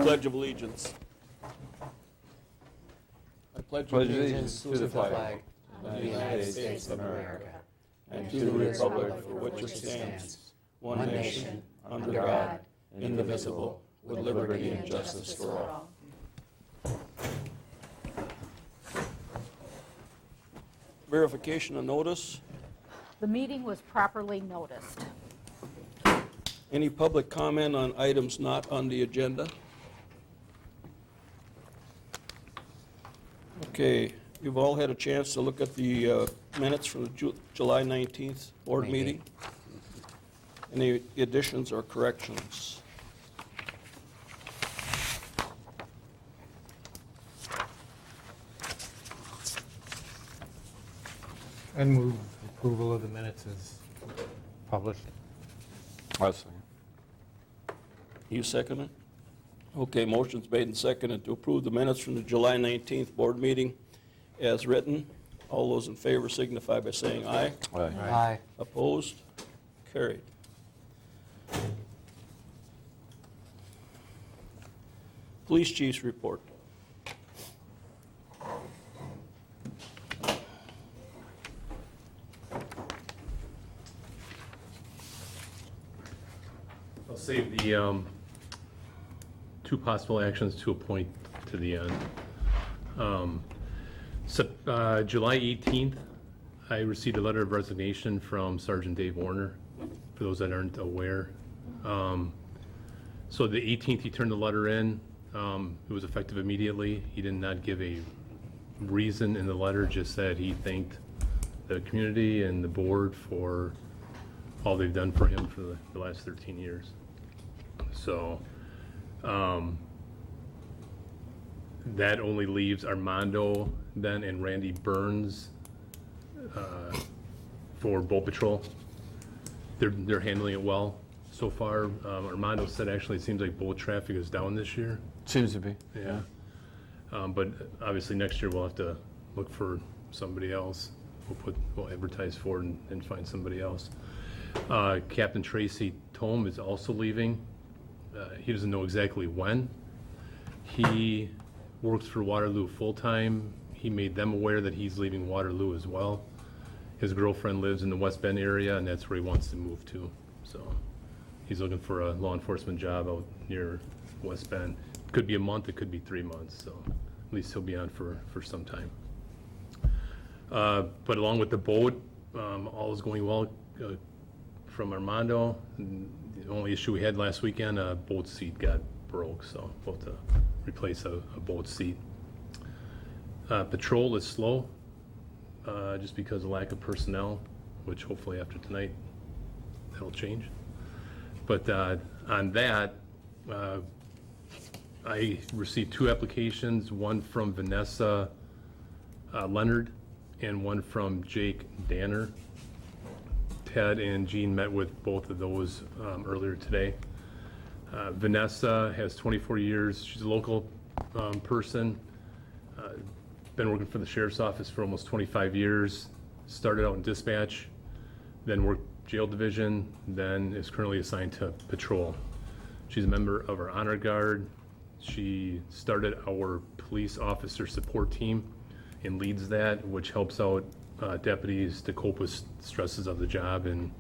Pledge of Allegiance. I pledge allegiance to the flag of the United States of America and to the republic for which it stands, one nation, under God, indivisible, with liberty and justice for all. Verification of notice. The meeting was properly noticed. Any public comment on items not on the agenda? Okay, you've all had a chance to look at the minutes from the July 19th board meeting. Any additions or corrections? And move approval of the minutes as published. You second it? Okay, motion's made and seconded to approve the minutes from the July 19th board meeting as written. All those in favor signify by saying aye. Aye. Opposed? Carried. Police chief's report. I'll save the two possible actions to appoint to the end. July 18th, I received a letter of resignation from Sergeant Dave Warner, for those that aren't aware. So the 18th, he turned the letter in. It was effective immediately. He did not give a reason in the letter, just said he thanked the community and the board for all they've done for him for the last 13 years. So that only leaves Armando then and Randy Burns for boat patrol. They're handling it well so far. Armando said actually it seems like boat traffic is down this year. Seems to be. Yeah. But obviously next year we'll have to look for somebody else. We'll advertise for it and find somebody else. Captain Tracy Tome is also leaving. He doesn't know exactly when. He works for Waterloo full-time. He made them aware that he's leaving Waterloo as well. His girlfriend lives in the West Bend area, and that's where he wants to move to. So he's looking for a law enforcement job out near West Bend. It could be a month, it could be 3 months, so at least he'll be on for some time. But along with the boat, all is going well from Armando. The only issue we had last weekend, a boat seat got broke, so we'll have to replace a boat seat. Patrol is slow, just because of lack of personnel, which hopefully after tonight, that'll change. But on that, I received 2 applications, one from Vanessa Leonard and one from Jake Danner. Ted and Jean met with both of those earlier today. Vanessa has 24 years. She's a local person. Been working for the sheriff's office for almost 25 years. Started out in dispatch, then worked jail division, then is currently assigned to patrol. She's a member of our honor guard. She started our police officer support team and leads that, which helps out deputies to cope with stresses of the job, and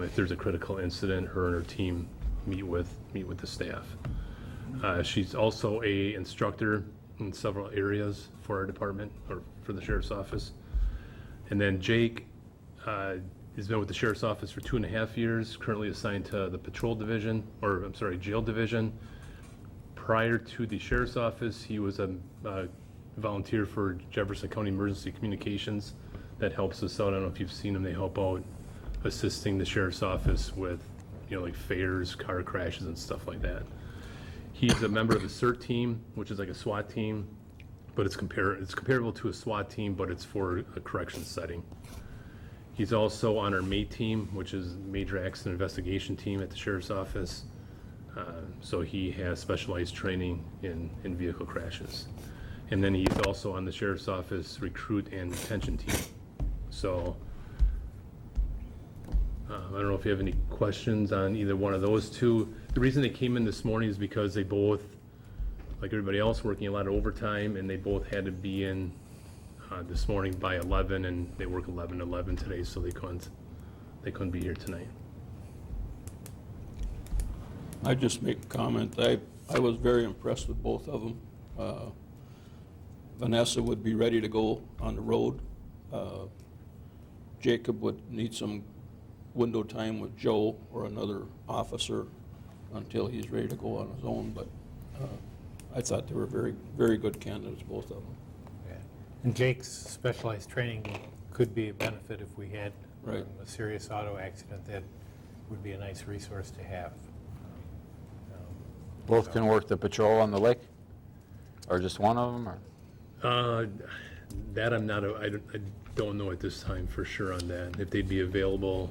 if there's a critical incident, her and her team meet with the staff. She's also a instructor in several areas for our department, or for the sheriff's office. And then Jake has been with the sheriff's office for 2.5 years, currently assigned to the patrol division, or I'm sorry, jail division. Prior to the sheriff's office, he was a volunteer for Jefferson County Emergency Communications. That helps us out. I don't know if you've seen them. They help out assisting the sheriff's office with, like fairs, car crashes, and stuff like that. He's a member of the CERT team, which is like a SWAT team, but it's comparable to a SWAT team, but it's for a corrections setting. He's also on our MATE team, which is Major Accident Investigation Team at the sheriff's office. So he has specialized training in vehicle crashes. And then he's also on the sheriff's office recruit and retention team. So I don't know if you have any questions on either one of those two. The reason they came in this morning is because they both like everybody else, working a lot of overtime, and they both had to be in this morning by 11, and they work 11 to 11 today, so they couldn't be here tonight. I just make a comment. I was very impressed with both of them. Vanessa would be ready to go on the road. Jacob would need some window time with Joe or another officer until he's ready to go on his own, but I thought they were very, very good candidates, both of them. Yeah. And Jake's specialized training could be a benefit if we had Right. a serious auto accident. That would be a nice resource to have. Both can work the patrol on the lake? Or just one of them, or? That I don't know at this time for sure on that, if they'd be available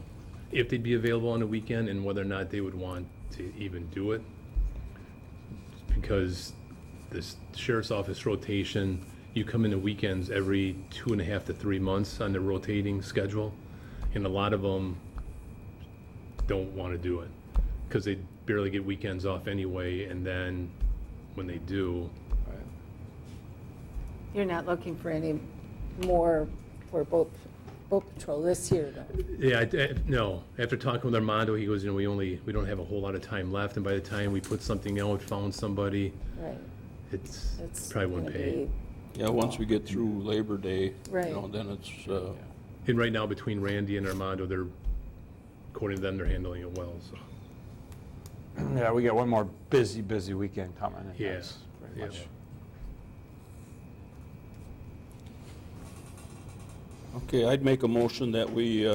on the weekend, and whether or not they would want to even do it. Because this sheriff's office rotation, you come in the weekends every 2.5 to 3 months on the rotating schedule, and a lot of them don't want to do it, because they barely get weekends off anyway, and then when they do, You're not looking for any more for boat patrol this year, though? yeah, no. After talking with Armando, he goes, we don't have a whole lot of time left, and by the time we put something out, found somebody, Right. it's It's probably wouldn't gonna pay. be- Yeah, once we get through Labor Day, Right. then it's, And right now, between Randy and Armando, according to them, they're handling it well, so. Yeah, we got one more busy weekend coming. and Yeah, that's pretty yeah. much- okay, I'd make a motion that we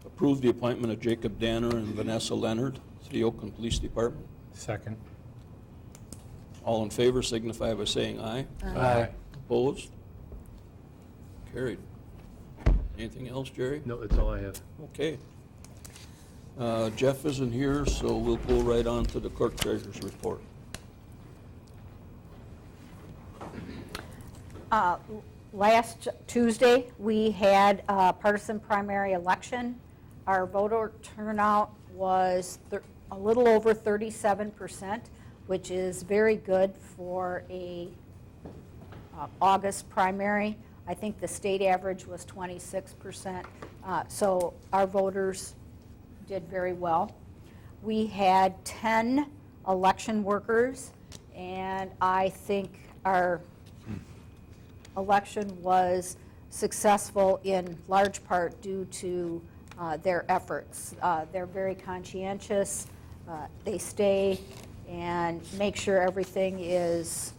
approve the appointment of Jacob Danner and Vanessa Leonard to the Oakland Police Department. Second. All in favor signify by saying aye. Aye. Opposed? Carried. Anything else, Jerry? No, that's all I have. Okay. Jeff isn't here, so we'll go right on to the clerk treasurer's report. Last Tuesday, we had a partisan primary election. Our voter turnout was a little over 37%, which is very good for a August primary. I think the state average was 26%. So our voters did very well. We had 10 election workers, and I think our election was successful in large part due to their efforts. They're very conscientious. They stay and make sure everything is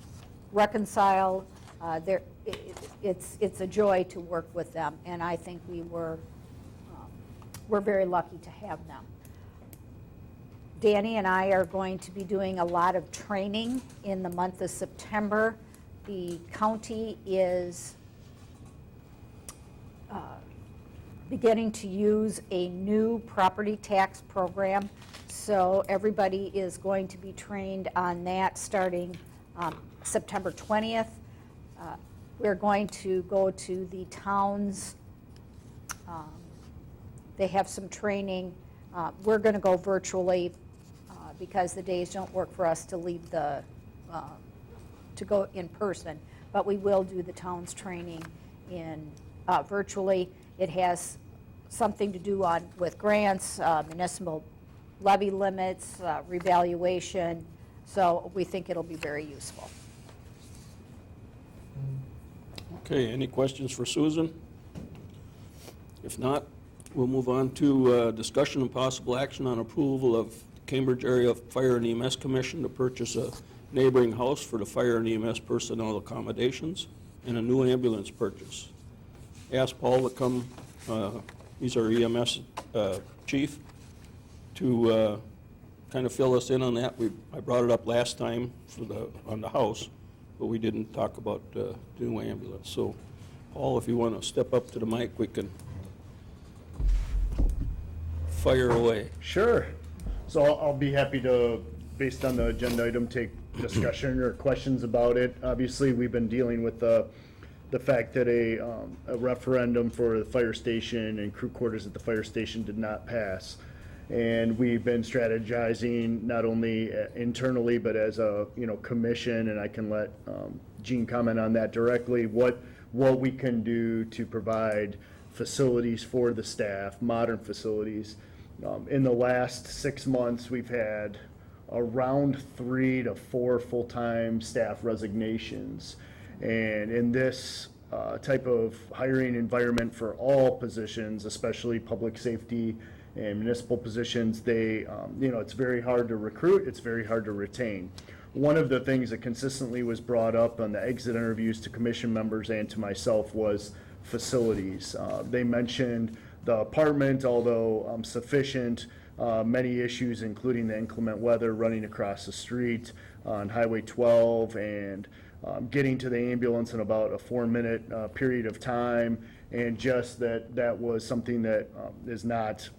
reconciled. It's a joy to work with them, and I think we're very lucky to have them. Danny and I are going to be doing a lot of training in the month of September. The county is beginning to use a new property tax program, so everybody is going to be trained on that starting September 20th. We're going to go to the towns. They have some training. We're going to go virtually because the days don't work for us to leave to go in person, but we will do the town's training virtually. It has something to do with grants, municipal levy limits, revaluation, so we think it'll be very useful. Okay, any questions for Susan? If not, we'll move on to discussion and possible action on approval of Cambridge Area Fire and EMS Commission to purchase a neighboring house for the fire and EMS personnel accommodations and a new ambulance purchase. Ask Paul to come, he's our EMS chief, to kind of fill us in on that. I brought it up last time on the house, but we didn't talk about the new ambulance. So, Paul, if you want to step up to the mic, we can fire away. Sure. So I'll be happy to, based on the agenda item, take discussion or questions about it. Obviously, we've been dealing with the fact that a referendum for the fire station and crew quarters at the fire station did not pass. And we've been strategizing not only internally, but as a, commission, and I can let Gene comment on that directly, what we can do to provide facilities for the staff, modern facilities. In the last 6 months, we've had around 3 to 4 full-time staff resignations. And in this type of hiring environment for all positions, especially public safety and municipal positions, it's very hard to recruit, it's very hard to retain. One of the things that consistently was brought up on the exit interviews to commission members and to myself was facilities. They mentioned the apartment, although sufficient, many issues, including the inclement weather, running across the street on Highway 12, and getting to the ambulance in about a 4-minute period of time, and just that was something that is not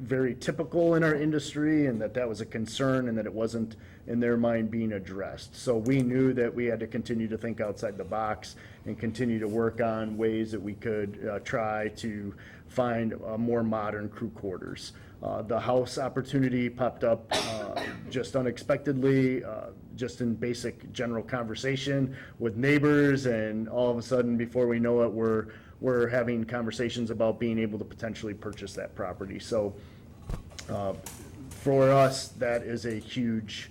very typical in our industry, and that was a concern, and that it wasn't in their mind being addressed. So we knew that we had to continue to think outside the box and continue to work on ways that we could try to find more modern crew quarters. The house opportunity popped up just unexpectedly, just in basic general conversation with neighbors, and all of a sudden, before we know it, we're having conversations about being able to potentially purchase that property. So for us, that is a huge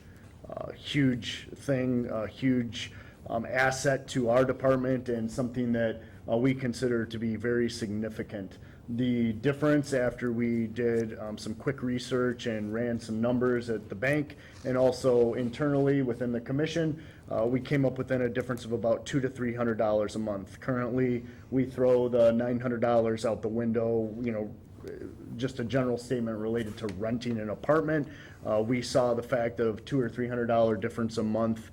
thing, a huge asset to our department, and something that we consider to be very significant. The difference, after we did some quick research and ran some numbers at the bank and also internally within the commission, we came up within a difference of about $200 to $300 a month. Currently, we throw the $900 out the window, just a general statement related to renting an apartment. We saw the fact of $200 or $300 difference a month,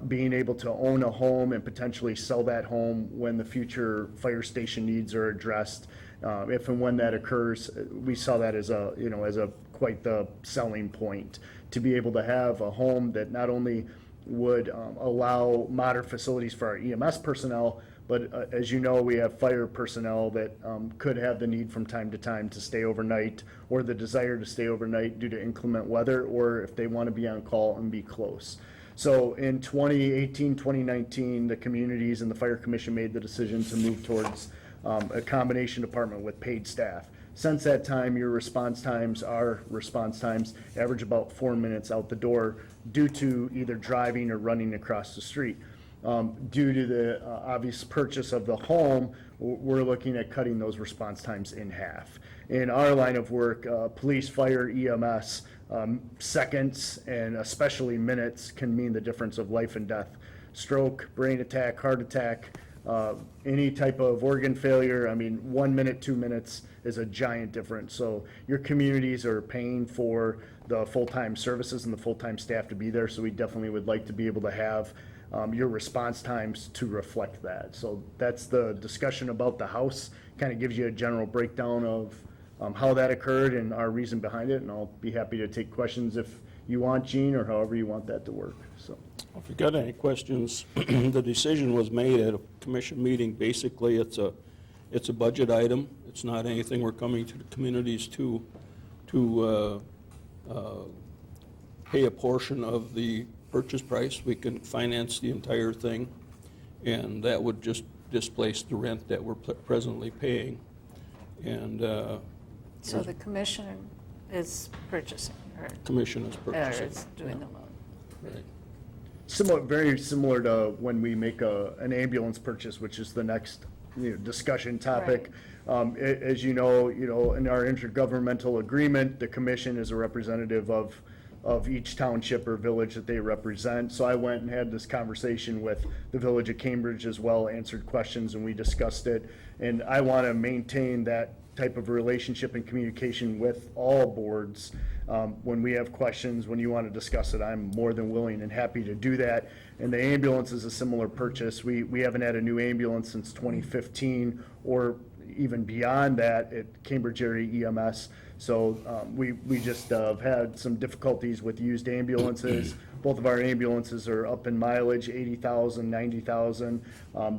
being able to own a home and potentially sell that home when the future fire station needs are addressed. If and when that occurs, we saw that as a quite the selling point, to be able to have a home that not only would allow modern facilities for our EMS personnel, but as you know, we have fire personnel that could have the need from time to time to stay overnight, or the desire to stay overnight due to inclement weather, or if they want to be on call and be close. So in 2018, 2019, the communities and the fire commission made the decision to move towards a combination department with paid staff. Since that time, our response times average about 4 minutes out the door, due to either driving or running across the street. Due to the obvious purchase of the home, we're looking at cutting those response times in half. In our line of work, police, fire, EMS, seconds and especially minutes can mean the difference of life and death. Stroke, brain attack, heart attack, any type of organ failure, 1 minute, 2 minutes is a giant difference. So your communities are paying for the full-time services and the full-time staff to be there, so we definitely would like to be able to have your response times to reflect that. So that's the discussion about the house. Kind of gives you a general breakdown of how that occurred and our reason behind it, and I'll be happy to take questions if you want, Gene, or however you want that to work. So, If you got any questions, the decision was made at a commission meeting. Basically, it's a budget item. It's not anything we're coming to the communities to pay a portion of the purchase price. We can finance the entire thing, and that would just displace the rent that we're presently paying. And So the commission is purchasing, or commission is purchasing. is doing the loan. Right. very similar to when we make an ambulance purchase, which is the next discussion topic. As you know, in our intergovernmental agreement, the commission is a representative of each township or village that they represent. So I went and had this conversation with the village of Cambridge as well, answered questions, and we discussed it. And I want to maintain that type of relationship and communication with all boards. When we have questions, when you want to discuss it, I'm more than willing and happy to do that. And the ambulance is a similar purchase. We haven't had a new ambulance since 2015, or even beyond that at Cambridge area EMS. So we just have had some difficulties with used ambulances. Both of our ambulances are up in mileage, 80,000, 90,000.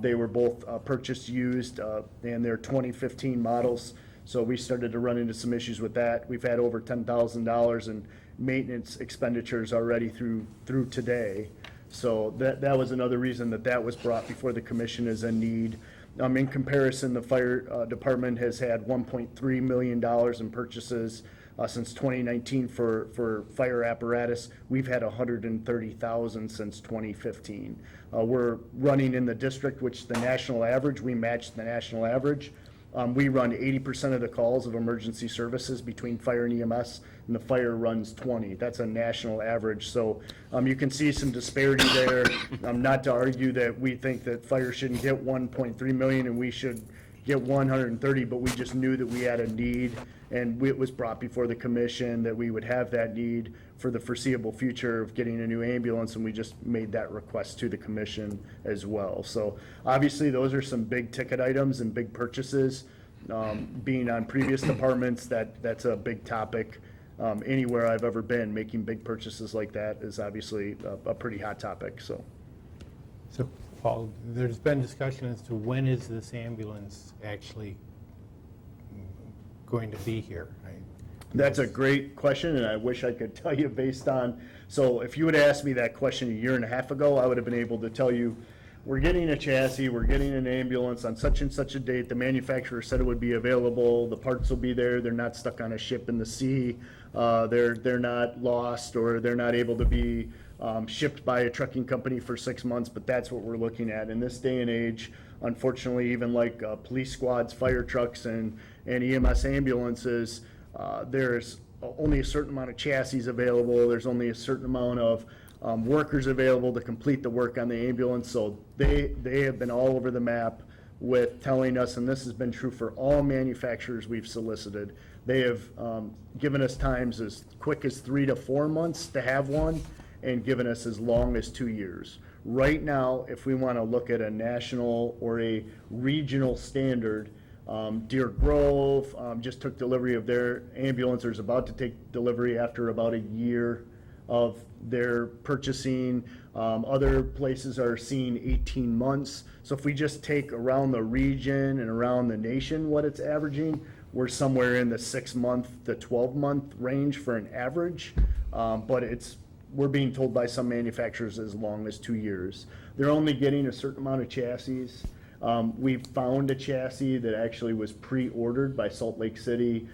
They were both purchased used, and they're 2015 models. So we started to run into some issues with that. We've had over $10,000 in maintenance expenditures already through today. So that was another reason that was brought before the commission as a need. In comparison, the fire department has had $1.3 million in purchases since 2019 for fire apparatus. We've had 130,000 since 2015. We're running in the district, which the national average, we matched the national average. We run 80% of the calls of emergency services between fire and EMS, and the fire runs 20. That's a national average. So you can see some disparity there. Not to argue that we think that fire shouldn't get 1.3 million and we should get 130, but we just knew that we had a need, and it was brought before the commission that we would have that need for the foreseeable future of getting a new ambulance, and we just made that request to the commission as well. So obviously, those are some big ticket items and big purchases. Being on previous departments, that's a big topic. Anywhere I've ever been, making big purchases like that is obviously a pretty hot topic, so. So, Paul, there's been discussion as to when is this ambulance actually going to be here, right? That's a great question, and I wish I could tell you based on, so if you would ask me that question a year and a half ago, I would have been able to tell you, we're getting a chassis, we're getting an ambulance on such and such a date, the manufacturer said it would be available, the parts will be there, they're not stuck on a ship in the sea, they're not lost, or they're not able to be shipped by a trucking company for 6 months, but that's what we're looking at. In this day and age, unfortunately, even like police squads, fire trucks, and EMS ambulances, there's only a certain amount of chassis available, there's only a certain amount of workers available to complete the work on the ambulance, so they have been all over the map with telling us, and this has been true for all manufacturers we've solicited, they have given us times as quick as 3 to 4 months to have one, and given us as long as 2 years. Right now, if we want to look at a national or a regional standard, Deer Grove just took delivery of their ambulance, or is about to take delivery after about a year of their purchasing. Other places are seeing 18 months. So if we just take around the region and around the nation what it's averaging, we're somewhere in the 6-month to 12-month range for an average. But we're being told by some manufacturers as long as 2 years. They're only getting a certain amount of chassis. We found a chassis that actually was pre-ordered by Salt Lake City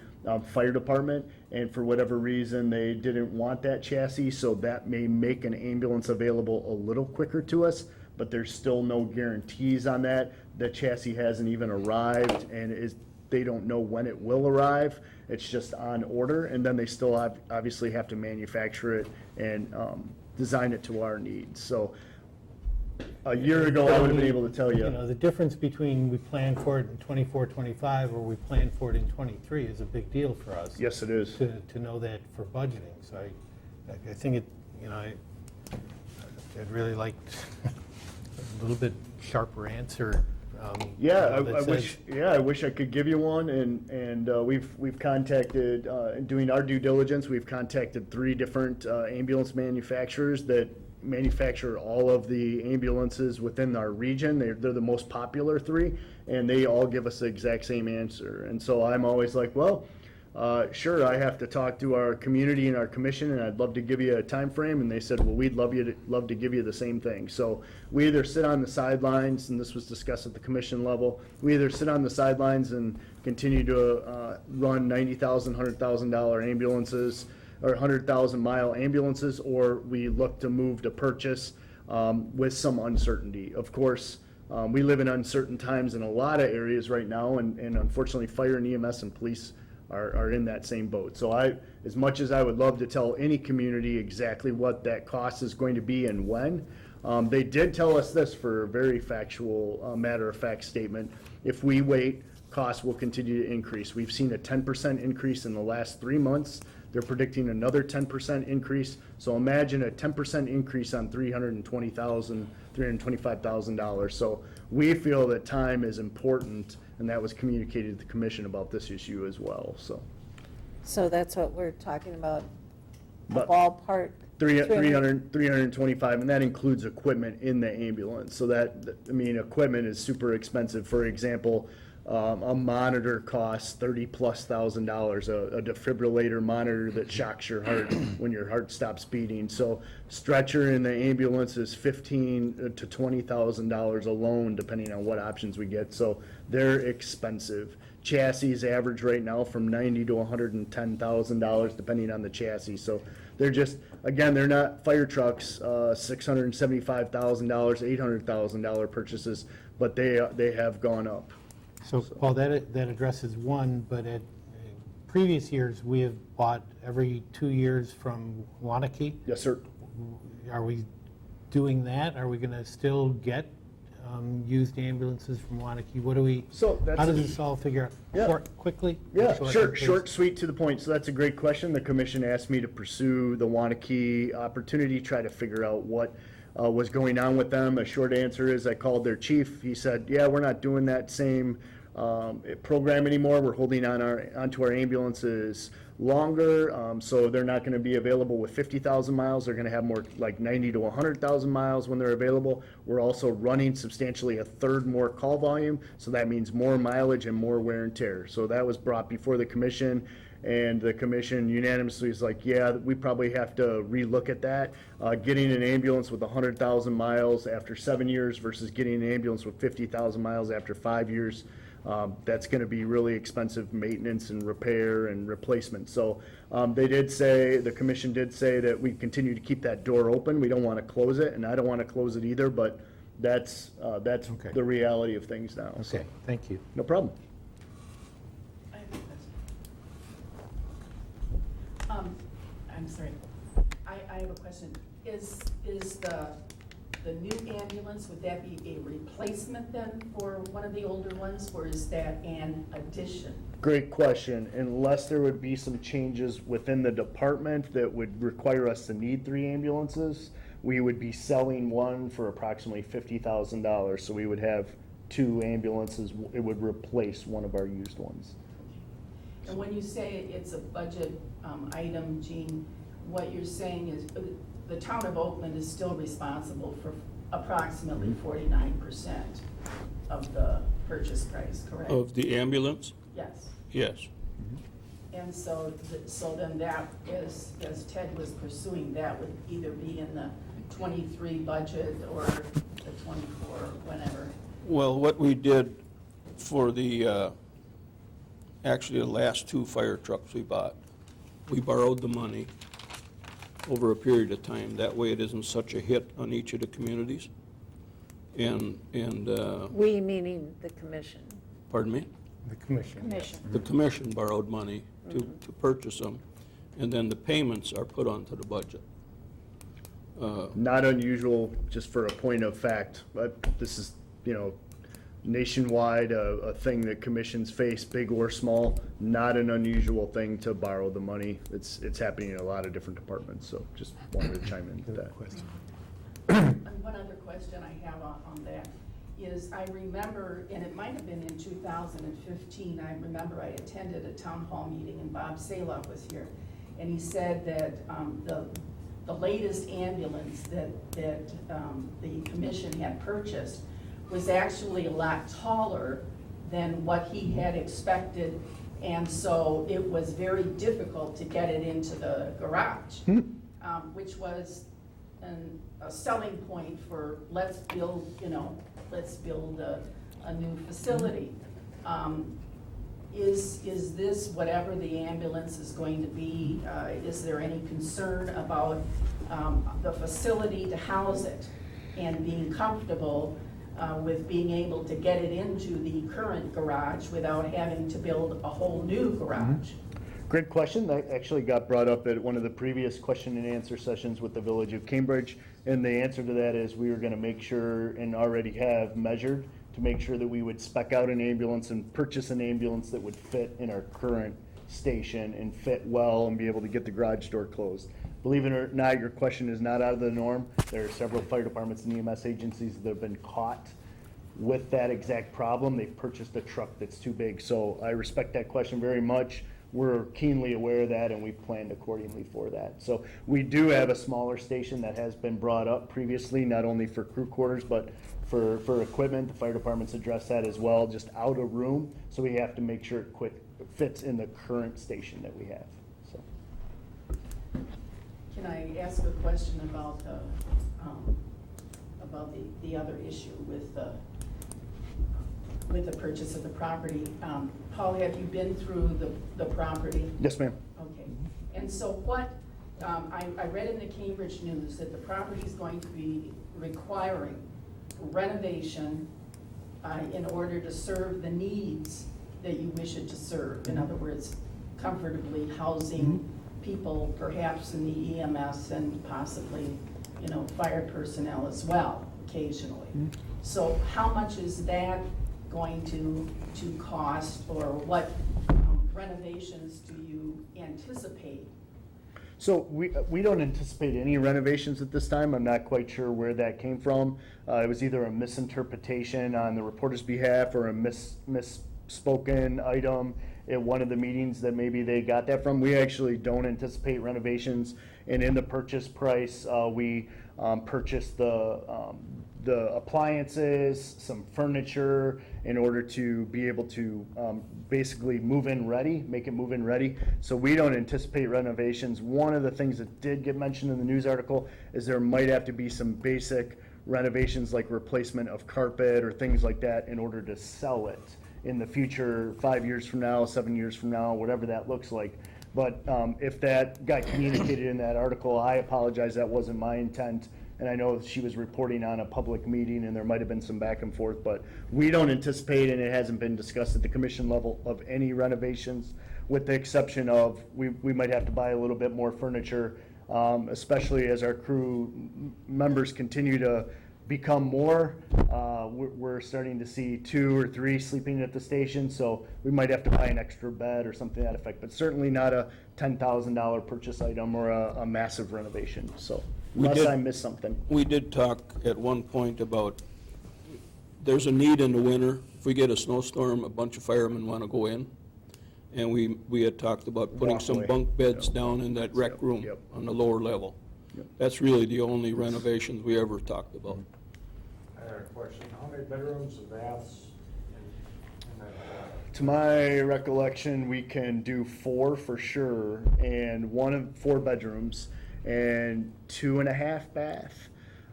Fire Department, and for whatever reason, they didn't want that chassis, so that may make an ambulance available a little quicker to us, but there's still no guarantees on that. The chassis hasn't even arrived, and they don't know when it will arrive. It's just on order, and then they still obviously have to manufacture it and design it to our needs. So a year ago, I would have been able to tell you. You know, the difference between we plan for it in 24, 25, or we plan for it in 23 is a big deal for us. Yes, it is. To know that for budgeting. So I think it, you know, I'd really like a little bit sharper answer. Yeah, that I says- wish. Yeah, I wish I could give you one. And we've contacted, doing our due diligence, we've contacted 3 different ambulance manufacturers that manufacture all of the ambulances within our region. They're the most popular 3, and they all give us the exact same answer. And so I'm always like, well, sure, I have to talk to our community and our commission, and I'd love to give you a time frame. And they said, well, we'd love to give you the same thing. So we either sit on the sidelines, and this was discussed at the commission level, we either sit on the sidelines and continue to run $90,000, $100,000 ambulances, or 100,000 mile ambulances, or we look to move to purchase with some uncertainty. Of course, we live in uncertain times in a lot of areas right now, and unfortunately fire and EMS and police are in that same boat. So as much as I would love to tell any community exactly what that cost is going to be and when, they did tell us this for a very factual, matter-of-fact statement. If we wait, costs will continue to increase. We've seen a 10% increase in the last 3 months. They're predicting another 10% increase. So imagine a 10% increase on $320,000, $325,000. So we feel that time is important, and that was communicated to the commission about this issue as well, so. So that's what we're talking about, a But ballpark? 325, and that includes equipment in the ambulance. So that, I mean, equipment is super expensive. For example, A monitor costs $30,000+, a defibrillator monitor that shocks your heart when your heart stops beating. So stretcher in the ambulance is $15,000 to $20,000 alone, depending on what options we get. So they're expensive. Chassis average right now from $90,000 to $110,000, depending on the chassis. So they're just, again, they're not fire trucks, $675,000, $800,000 purchases, but they have gone up. So, Paul, that addresses one, but at previous years, we have bought every 2 years from Wanakee. Yes, sir. Are we doing that? Are we going to still get used ambulances from Wanakee? What do we, So that's how does this all figure out? Yeah. Quickly? Yeah, Short, please. short, sweet, to the point. So that's a great question. The commission asked me to pursue the Wanakee opportunity, try to figure out what was going on with them. A short answer is I called their chief. He said, yeah, we're not doing that same program anymore. We're holding onto our ambulances longer, so they're not going to be available with 50,000 miles. They're going to have more like 90 to 100,000 miles when they're available. We're also running substantially a third more call volume, so that means more mileage and more wear and tear. So that was brought before the commission, and the commission unanimously is like, yeah, we probably have to relook at that. Getting an ambulance with 100,000 miles after 7 years versus getting an ambulance with 50,000 miles after 5 years, that's going to be really expensive maintenance and repair and replacement. So they did say, the commission did say that we continue to keep that door open. We don't want to close it, and I don't want to close it either, but that's Okay. the reality of things now. So, Okay, thank you. no problem. I have a question. I'm sorry. I have a question. Is the new ambulance, would that be a replacement then for one of the older ones, or is that an addition? Great question. Unless there would be some changes within the department that would require us to need 3 ambulances, we would be selling one for approximately $50,000. So we would have 2 ambulances. It would replace one of our used ones. And when you say it's a budget item, Jean, what you're saying is the town of Oakland is still responsible for approximately 49% of the purchase price, correct? Of the ambulance? Yes. Yes. And so then that is, as Ted was pursuing, that would either be in the 23 budget or the 24, whenever. Well, what we did for the, actually the last 2 fire trucks we bought, we borrowed the money over a period of time. That way it isn't such a hit on each of the communities. And We meaning the commission. pardon me? The commission. Commission. The commission borrowed money to purchase them, and then the payments are put onto the budget. Not unusual, just for a point of fact, but this is, nationwide, a thing that commissions face, big or small, not an unusual thing to borrow the money. It's happening in a lot of different departments, so just wanted to chime in with that. Question. And one other question I have on that is, I remember, and it might have been in 2015, I remember I attended a town hall meeting and Bob Saloff was here, and he said that the latest ambulance that the commission had purchased was actually a lot taller than what he had expected, and so it was very difficult to get it into the garage, which was a selling point for let's build a new facility. Is this, whatever the ambulance is going to be, is there any concern about the facility to house it and being comfortable with being able to get it into the current garage without having to build a whole new garage? Great question. That actually got brought up at one of the previous question and answer sessions with the Village of Cambridge. And the answer to that is we were going to make sure, and already have measured, to make sure that we would spec out an ambulance and purchase an ambulance that would fit in our current station and fit well and be able to get the garage door closed. Believe it or not, your question is not out of the norm. There are several fire departments and EMS agencies that have been caught with that exact problem. They've purchased a truck that's too big. So I respect that question very much. we're keenly aware of that and we planned accordingly for that. So we do have a smaller station that has been brought up previously, not only for crew quarters, but for equipment. The fire department's addressed that as well, just out of room. So we have to make sure it fits in the current station that we have, so. Can I ask a question about the other issue with the purchase of the property? Paul, have you been through the property? Yes, ma'am. Okay, and so what, I read in the Cambridge News that the property is going to be requiring renovation in order to serve the needs that you wish it to serve. In other words, comfortably housing people, perhaps in the EMS and possibly, fire personnel as well, occasionally. So how much is that going to cost, or what renovations do you anticipate? So we don't anticipate any renovations at this time. I'm not quite sure where that came from. It was either a misinterpretation on the reporter's behalf or a misspoken item at one of the meetings that maybe they got that from. We actually don't anticipate renovations, and in the purchase price, we purchased the appliances, some furniture, in order to be able to basically move-in ready, make it move-in ready. So we don't anticipate renovations. One of the things that did get mentioned in the news article is there might have to be some basic renovations, like replacement of carpet or things like that, in order to sell it in the future, 5 years from now, 7 years from now, whatever that looks like. But if that got communicated in that article, I apologize, that wasn't my intent. And I know she was reporting on a public meeting and there might have been some back and forth, but we don't anticipate, and it hasn't been discussed at the commission level, of any renovations, with the exception of we might have to buy a little bit more furniture, especially as our crew members continue to become more. We're starting to see 2 or 3 sleeping at the station, so we might have to buy an extra bed or something to that effect, but certainly not a $10,000 purchase item or a massive renovation, so. Unless I missed something. We did talk at one point about, there's a need in the winter. If we get a snowstorm, a bunch of firemen want to go in. And we had talked about putting some Walkway. bunk beds Yep. down in that rec Yep, room yep. on the lower level. Yep. That's really the only renovations we ever talked about. I had a question. How many bedrooms and baths in that? To my recollection, we can do 4 for sure, and 4 bedrooms and 2.5 bath.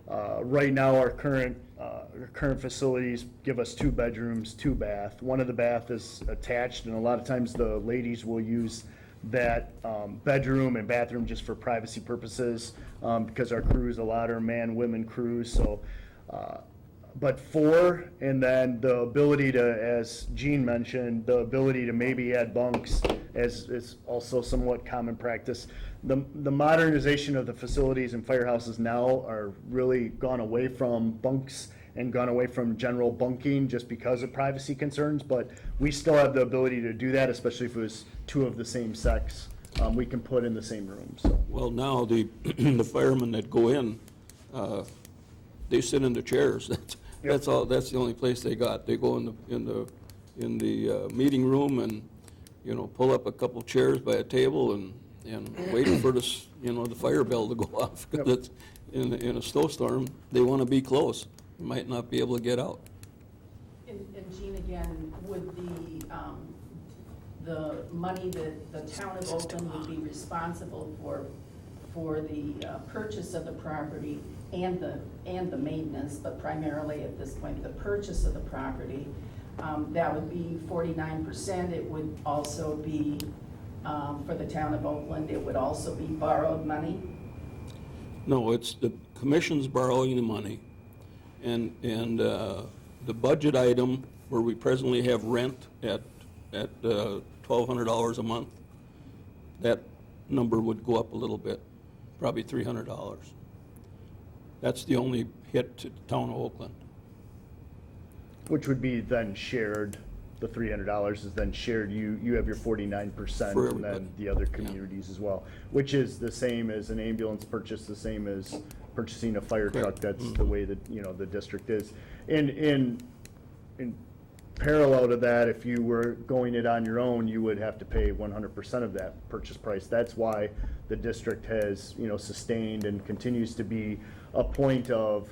Right now, our current facilities give us 2 bedrooms, 2 bath. One of the bath is attached, and a lot of times the ladies will use that bedroom and bathroom just for privacy purposes, because our crews, a lot are man-women crews, so. But 4, and then the ability to, as Gene mentioned, the ability to maybe add bunks is also somewhat common practice. The modernization of the facilities and firehouses now are really gone away from bunks and gone away from general bunking just because of privacy concerns, but we still have the ability to do that, especially if it was 2 of the same sex. We can put in the same room, so. Well, now the the firemen that go in, they sit in the chairs. That's all. That's the only place they got. They go in the meeting room and, pull up a couple chairs by a table and wait for this, the fire bell to go off. 'Cause it's in a snowstorm, they want to be close. You might not be able to get out. And Jean, again, would the money that the town of Oakland would be responsible for the purchase of the property and the maintenance, but primarily at this point, the purchase of the property, that would be 49%. It would also be, for the town of Oakland, it would also be borrowed money? No, it's the commission's borrowing the money, and the budget item where we presently have rent at $1,200 a month, that number would go up a little bit, probably $300. That's the only hit to the town of Oakland. Which would be then shared, the $300 is then shared, you have your 49%, For and then everybody. the other communities as well, which is the same as an ambulance purchase, the same as purchasing a fire truck, Correct. that's the way that, the district is. In parallel to that, if you were going it on your own, you would have to pay 100% of that purchase price. That's why the district has, sustained and continues to be a point of,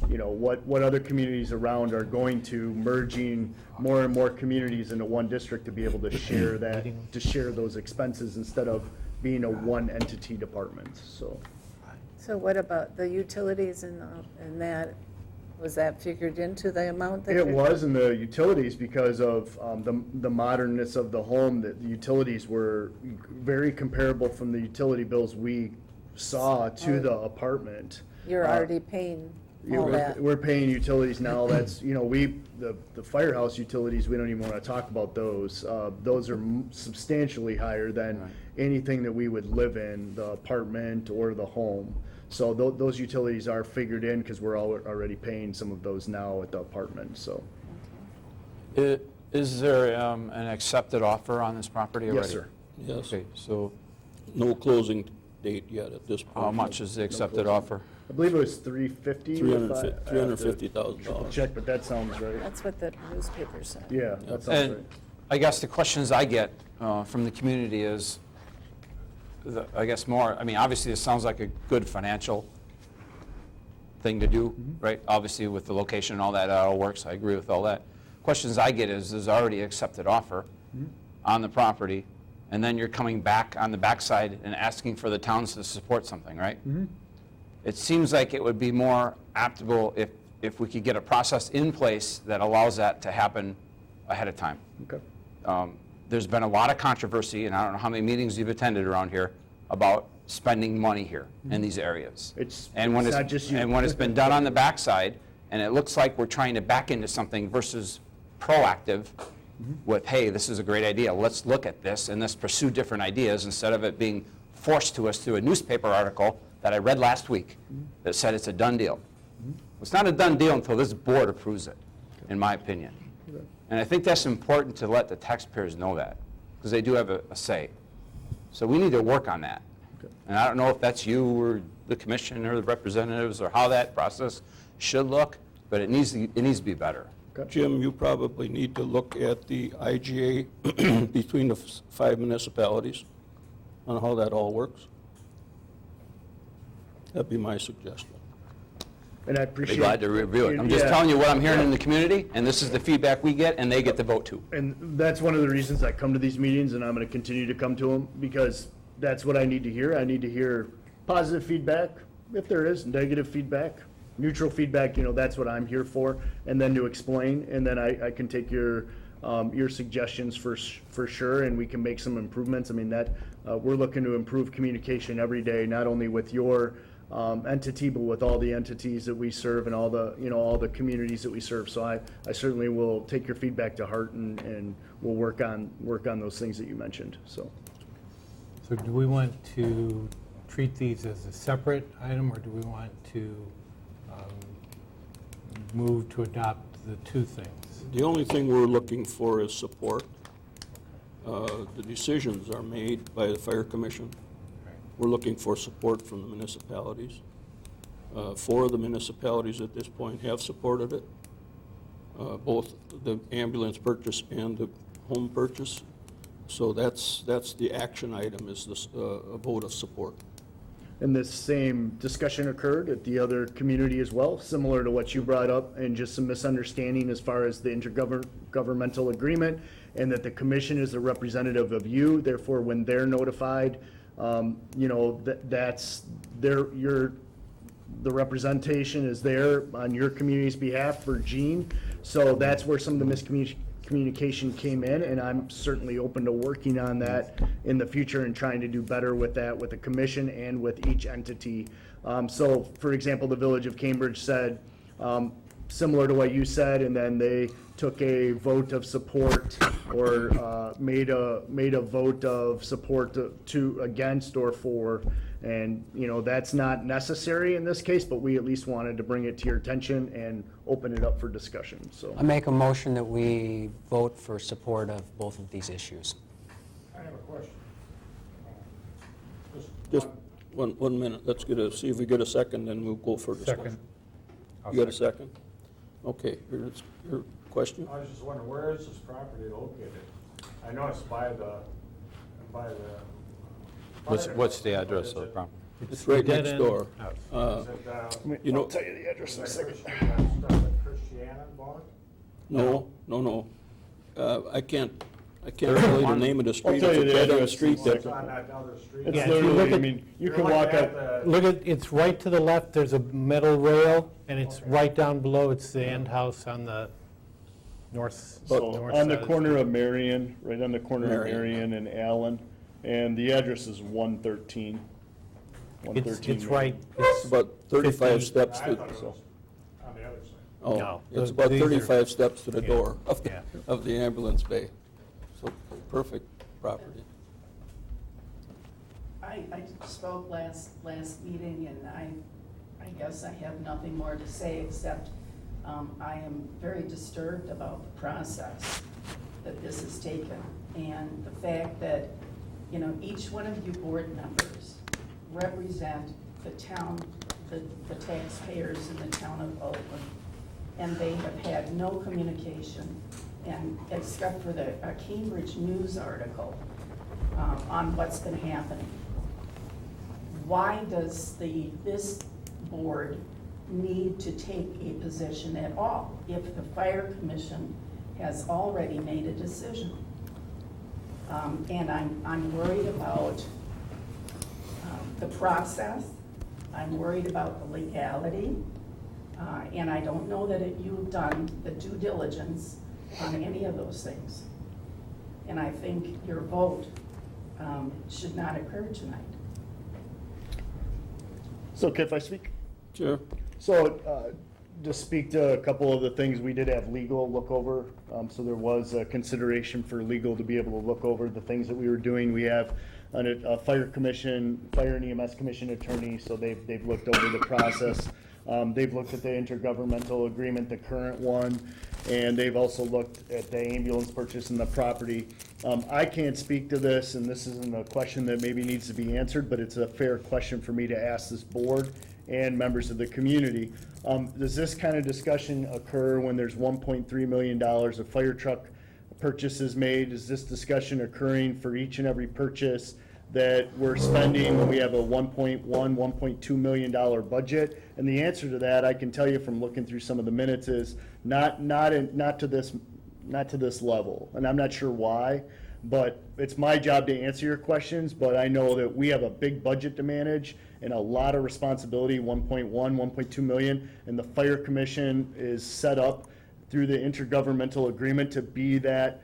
what other communities around are going to, merging more and more communities into one district to be able to share those expenses instead of being a one entity department, so. So what about the utilities and that? Was that figured into the amount that It you're? was in the utilities because of the modernness of the home, that the utilities were very comparable from the utility bills we saw to the apartment. You're already paying all We're that? we're paying utilities now, that's, the firehouse utilities, we don't even want to talk about those. Those are substantially higher than anything that we would live in, the apartment or the home. So those utilities are figured in because we're already paying some of those now at the apartment, so. Is there an accepted offer on this property already? Yes, sir. Yes, Okay, so no closing date yet at this point. how much is the accepted offer? I believe it was $350,000. $350,000. Check, but that sounds right. That's what the newspaper said. Yeah, that sounds And right. I guess the questions I get from the community is, obviously this sounds like a good financial thing to do, right? Obviously with the location and all that, it all works, I agree with all that. Questions I get is, there's already accepted offer on the property, and then you're coming back on the backside and asking for the towns to support something, right? It seems like it would be more aptable if we could get a process in place that allows that to happen ahead of time. Okay. There's been a lot of controversy, and I don't know how many meetings you've attended around here, about spending money here in these areas. It's when not just you. And when it's been done on the backside, and it looks like we're trying to back into something versus proactive with, hey, this is a great idea, let's look at this and let's pursue different ideas, instead of it being forced to us through a newspaper article that I read last week that said it's a done deal. It's not a done deal until this board approves it, in my opinion. And I think that's important to let the taxpayers know that, because they do have a say. So we need to work on that. And I don't know if that's you or the commission or the representatives or how that process should look, but it needs to be better. Jim, you probably need to look at the IGA between the 5 municipalities on how that all works. That'd be my suggestion. And I I'd be appreciate. glad to review it. I'm just Yeah. telling you what I'm hearing in the community, and this is the feedback we get, and they get the vote too. And that's one of the reasons I come to these meetings, and I'm going to continue to come to them, because that's what I need to hear. I need to hear positive feedback, if there is, negative feedback, neutral feedback, that's what I'm here for, and then to explain, and then I can take your suggestions for sure, and we can make some improvements. I mean, we're looking to improve communication every day, not only with your entity, but with all the entities that we serve and all the communities that we serve. So I certainly will take your feedback to heart, and we'll work on those things that you mentioned, so. So do we want to treat these as a separate item, or do we want to move to adopt the two things? The only thing we're looking for is support. The decisions are made by the Fire Commission. We're looking for support from the municipalities. 4 of the municipalities at this point have supported it, both the ambulance purchase and the home purchase. So that's the action item, is this, a vote of support. And this same discussion occurred at the other community as well, similar to what you brought up, and just some misunderstanding as far as the intergovernmental agreement, and that the commission is a representative of you, therefore when they're notified, that's the representation is there on your community's behalf for Gene. So that's where some of the miscommunication came in, and I'm certainly open to working on that in the future and trying to do better with that, with the commission and with each entity. So, for example, the Village of Cambridge said, similar to what you said, and then they took a vote of support, or made a vote of support to against or for, and that's not necessary in this case, but we at least wanted to bring it to your attention and open it up for discussion. So I make a motion that we vote for support of both of these issues. I have a question. Just one minute, let's see if we get a second, then we'll go for discussion. Second. You got a second? Okay, here Question? I was just wondering, where is this property located? I know it's by the. What's the address of the property? It's right dead next end door. house. Is it, You know, I'll tell you the address in a second. stuff that Christiana bought? no. I can't tell you the name of the street. tell you It's the right on the address. street It's that, on that other street? It's Yeah, if you literally, look I at- mean, you You're can looking walk at up. the- Look at, it's right to the left, there's a metal rail, and it's right down below, it's the end house on the north. So north on the side corner street. of Marion, right on the corner of Marion. Marion and Allen, and the address is 113. It's right, it's about 35 50. steps I to, thought it was on the other side. oh, No, it's about these are- 35 steps to the Yeah. door of Yeah. the ambulance bay. So, perfect property. I spoke last meeting, and I guess I have nothing more to say, except I am very disturbed about the process that this has taken, and the fact that, you know, each one of you board members represent the town, the taxpayers in the town of Oakland, and they have had no communication, and except for a Cambridge News article on what's been happening. Why does this board need to take a position at all if the fire commission has already made a decision? And I'm worried about the process. I'm worried about the legality. And I don't know that you've done the due diligence on any of those things. And I think your vote should not occur tonight. So, okay, if I speak? Sure. So, to speak to a couple of the things, we did have legal look over. So there was a consideration for legal to be able to look over the things that we were doing. We have a fire commission, fire and EMS commission attorney, so they've looked over the process. They've looked at the intergovernmental agreement, the current one, and they've also looked at the ambulance purchase and the property. I can't speak to this, and this isn't a question that maybe needs to be answered, but it's a fair question for me to ask this board and members of the community. Does this kind of discussion occur when there's $1.3 million of fire truck purchases made? Is this discussion occurring for each and every purchase that we're spending when we have a $1.2 million budget? And the answer to that, I can tell you from looking through some of the minutes, is not to this level. And I'm not sure why, but it's my job to answer your questions. But I know that we have a big budget to manage and a lot of responsibility, 1.2 million, and the fire commission is set up through the intergovernmental agreement to be that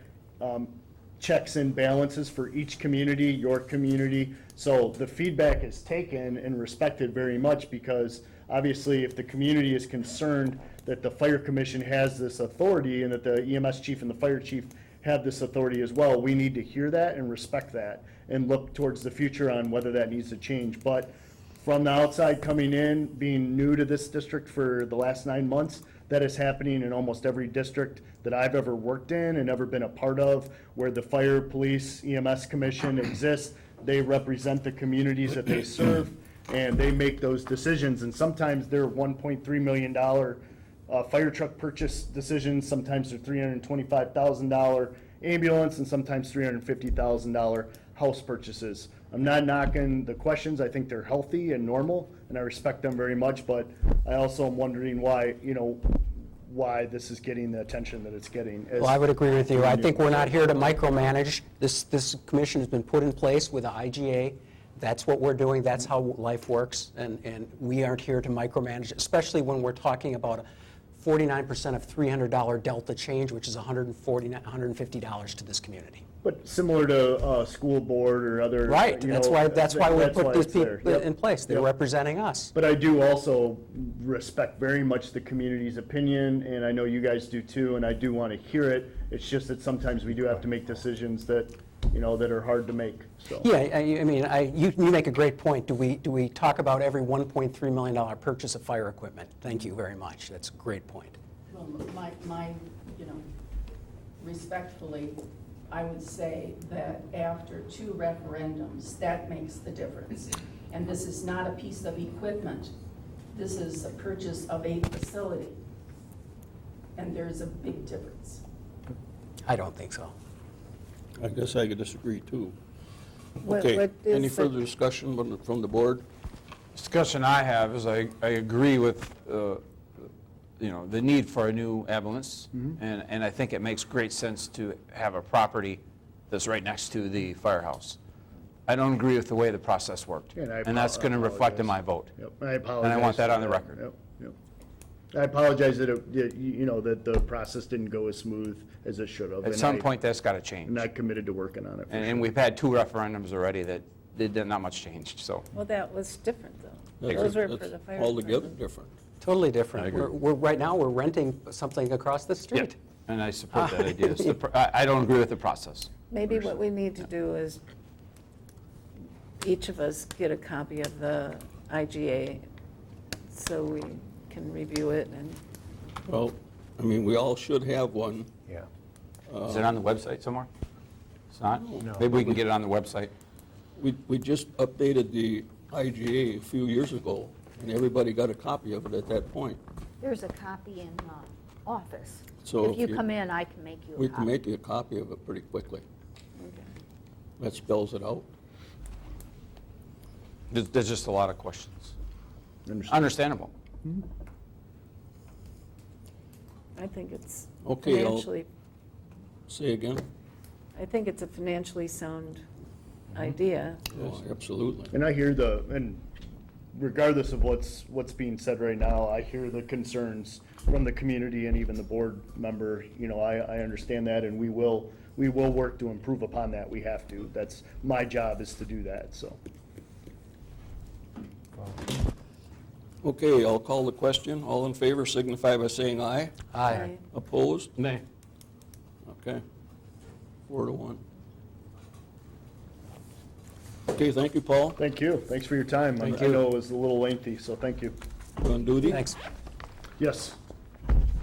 checks and balances for each community, your community. So the feedback is taken and respected very much, because obviously if the community is concerned that the fire commission has this authority and that the EMS chief and the fire chief have this authority as well, we need to hear that and respect that and look towards the future on whether that needs to change. But from the outside coming in, being new to this district for the last 9 months, that is happening in almost every district that I've ever worked in and ever been a part of, where the fire, police, EMS commission exists. They represent the communities that they serve, and they make those decisions. And sometimes they're $1.3 million fire truck purchase decisions, sometimes they're $325,000 ambulance, and sometimes $350,000 house purchases. I'm not knocking the questions. I think they're healthy and normal, and I respect them very much, but I also am wondering why, why this is getting the attention that it's getting. Well, I would agree with you. I think we're not here to micromanage. This commission has been put in place with the IGA. That's what we're doing. That's how life works, and we aren't here to micromanage, especially when we're talking about 49% of $300 delta change, which is $150 to this community. But similar to school board or other. Right, that's why we put these it's there. people Yep. in place. They're Yep. representing us. But I do also respect very much the community's opinion, and I know you guys do too, and I do want to hear it. It's just that sometimes we do have to make decisions that, that are hard to make, so. Yeah, I mean, you make a great point. Do we talk about every $1.3 million purchase of fire equipment? Thank you very much. That's a great point. Well, my, respectfully, I would say that after 2 referendums, that makes the difference. And this is not a piece of equipment. This is a purchase of a facility. and there's a big difference. I don't think so. I guess I could disagree too. What Okay, is any the- further discussion from the board? Discussion I have is I agree with, the need for a new ambulance, and I think it makes great sense to have a property that's right next to the firehouse. I don't agree with the way the process worked, and that's going to reflect in my vote. Yep, I apologize. And I want that for on the record. Yep, yep. I apologize that that the process didn't go as smooth as it should have. At and some I- point, that's got to change. And I committed to working on it. for And sure. we've had 2 referendums already that not much changed, so. Well, that was different, though. That's- Those were for that's the fire Altogether department. different. Totally different. Right now, we're renting something across the street. And I support that idea. It's I don't agree with the process. Maybe what we need to do is each of us get a copy of the IGA so we can review it and, Well, I mean, we all should have one. Yeah. Is it on the website somewhere? It's not? No. Maybe we can get it on the website. We just updated the IGA a few years ago, and everybody got a copy of it at that point. There's a copy in the office. So If you come in, I can make you a copy. We can make you a copy of it pretty quickly. That spells it out. There's just a lot of questions. Understood. Understandable. I think it's Okay, financially, Say again? I think it's a financially sound idea. Oh, absolutely. And I hear and regardless of what's being said right now, I hear the concerns from the community and even the board member. I understand that, and we will work to improve upon that. We have to. That's my job, is to do that, so. Okay, I'll call the question. All in favor signify by saying aye. Aye. Opposed? Nay. Okay. 4-1. Okay, thank you, Paul. Thank you. Thanks for your time. Thank I you. know it was a little lengthy, so thank you. You on duty? Thanks. Yes.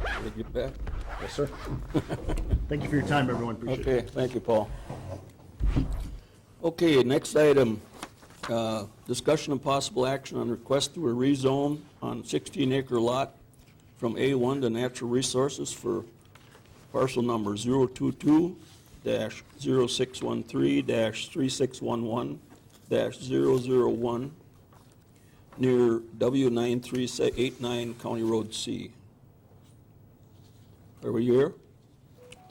Gotta get back. Yes, sir. Thank you for your time, everyone. Appreciate it. Okay, thank you, Paul. Okay, next item, discussion and possible action on request to a rezone on 16-acre lot from A1 to natural resources for parcel number 022-0613-3611-001 near W9389 County Road C. Are we here?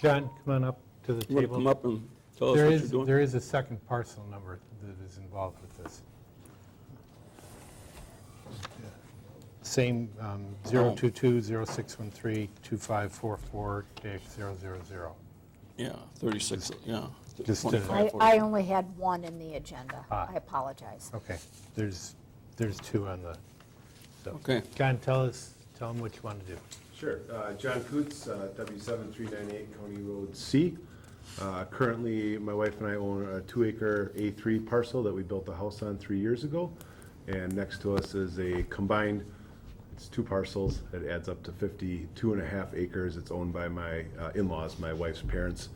John, come on up to the You want to table. come up and tell us There what is, you're doing? there is a second parcel number that is involved with this. Same, 022-0613-2544-000. Yeah, 36, yeah. Just, 25, I only had one in the agenda. Ah. I apologize. Okay, there's 2 on the, so. Okay. John, tell them what you want to do. Sure. John Coots, W7398 County Road C. Currently, my wife and I own a 2-acre A3 parcel that we built a house on 3 years ago. And next to us is a combined, it's 2 parcels. It adds up to 52.5 acres. It's owned by my in-laws, my wife's parents.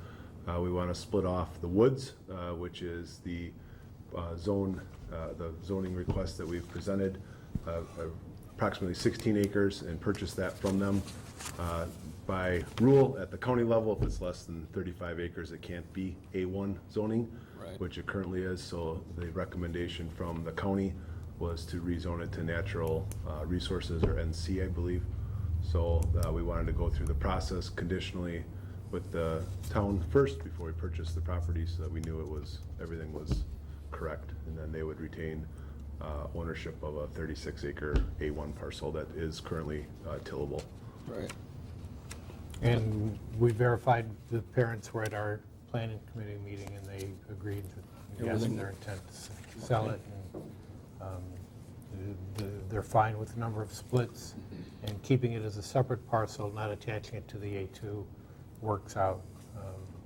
We want to split off the woods, which is the zoning request that we've presented, approximately 16 acres, and purchase that from them. By rule, at the county level, if it's less than 35 acres, it can't be A1 zoning, Right. which it currently is. So the recommendation from the county was to rezone it to natural resources, or NC, I believe. So we wanted to go through the process conditionally with the town first before we purchased the property, so that we knew everything was correct, and then they would retain ownership of a 36-acre A1 parcel that is currently tillable. Right. And we verified the parents were at our planning committee meeting, and they agreed that, yes, Everything- their intent to sell it. And they're fine with the number of splits, and keeping it as a separate parcel, not attaching it to the A2 works out,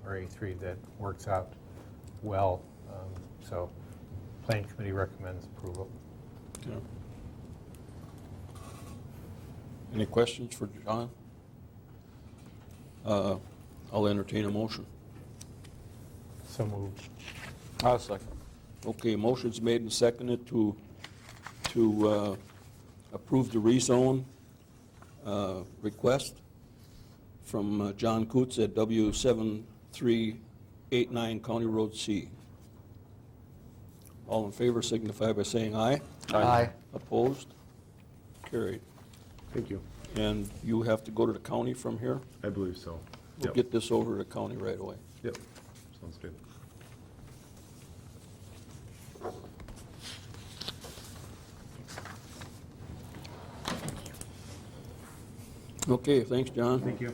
or A3, that works out well. So planning committee recommends approval. Yeah. Any questions for John? I'll entertain a motion. So moved. I'll second. Okay, motion's made and seconded to approve the rezone request. from John Coots at W7389 County Road C. All in favor signify by saying aye. Aye. Opposed? Carried. Thank you. And you have to go to the county from here? I believe so. We'll Yep. get this over to the county right away. Yep, sounds good. Okay, thanks, John. Thank you.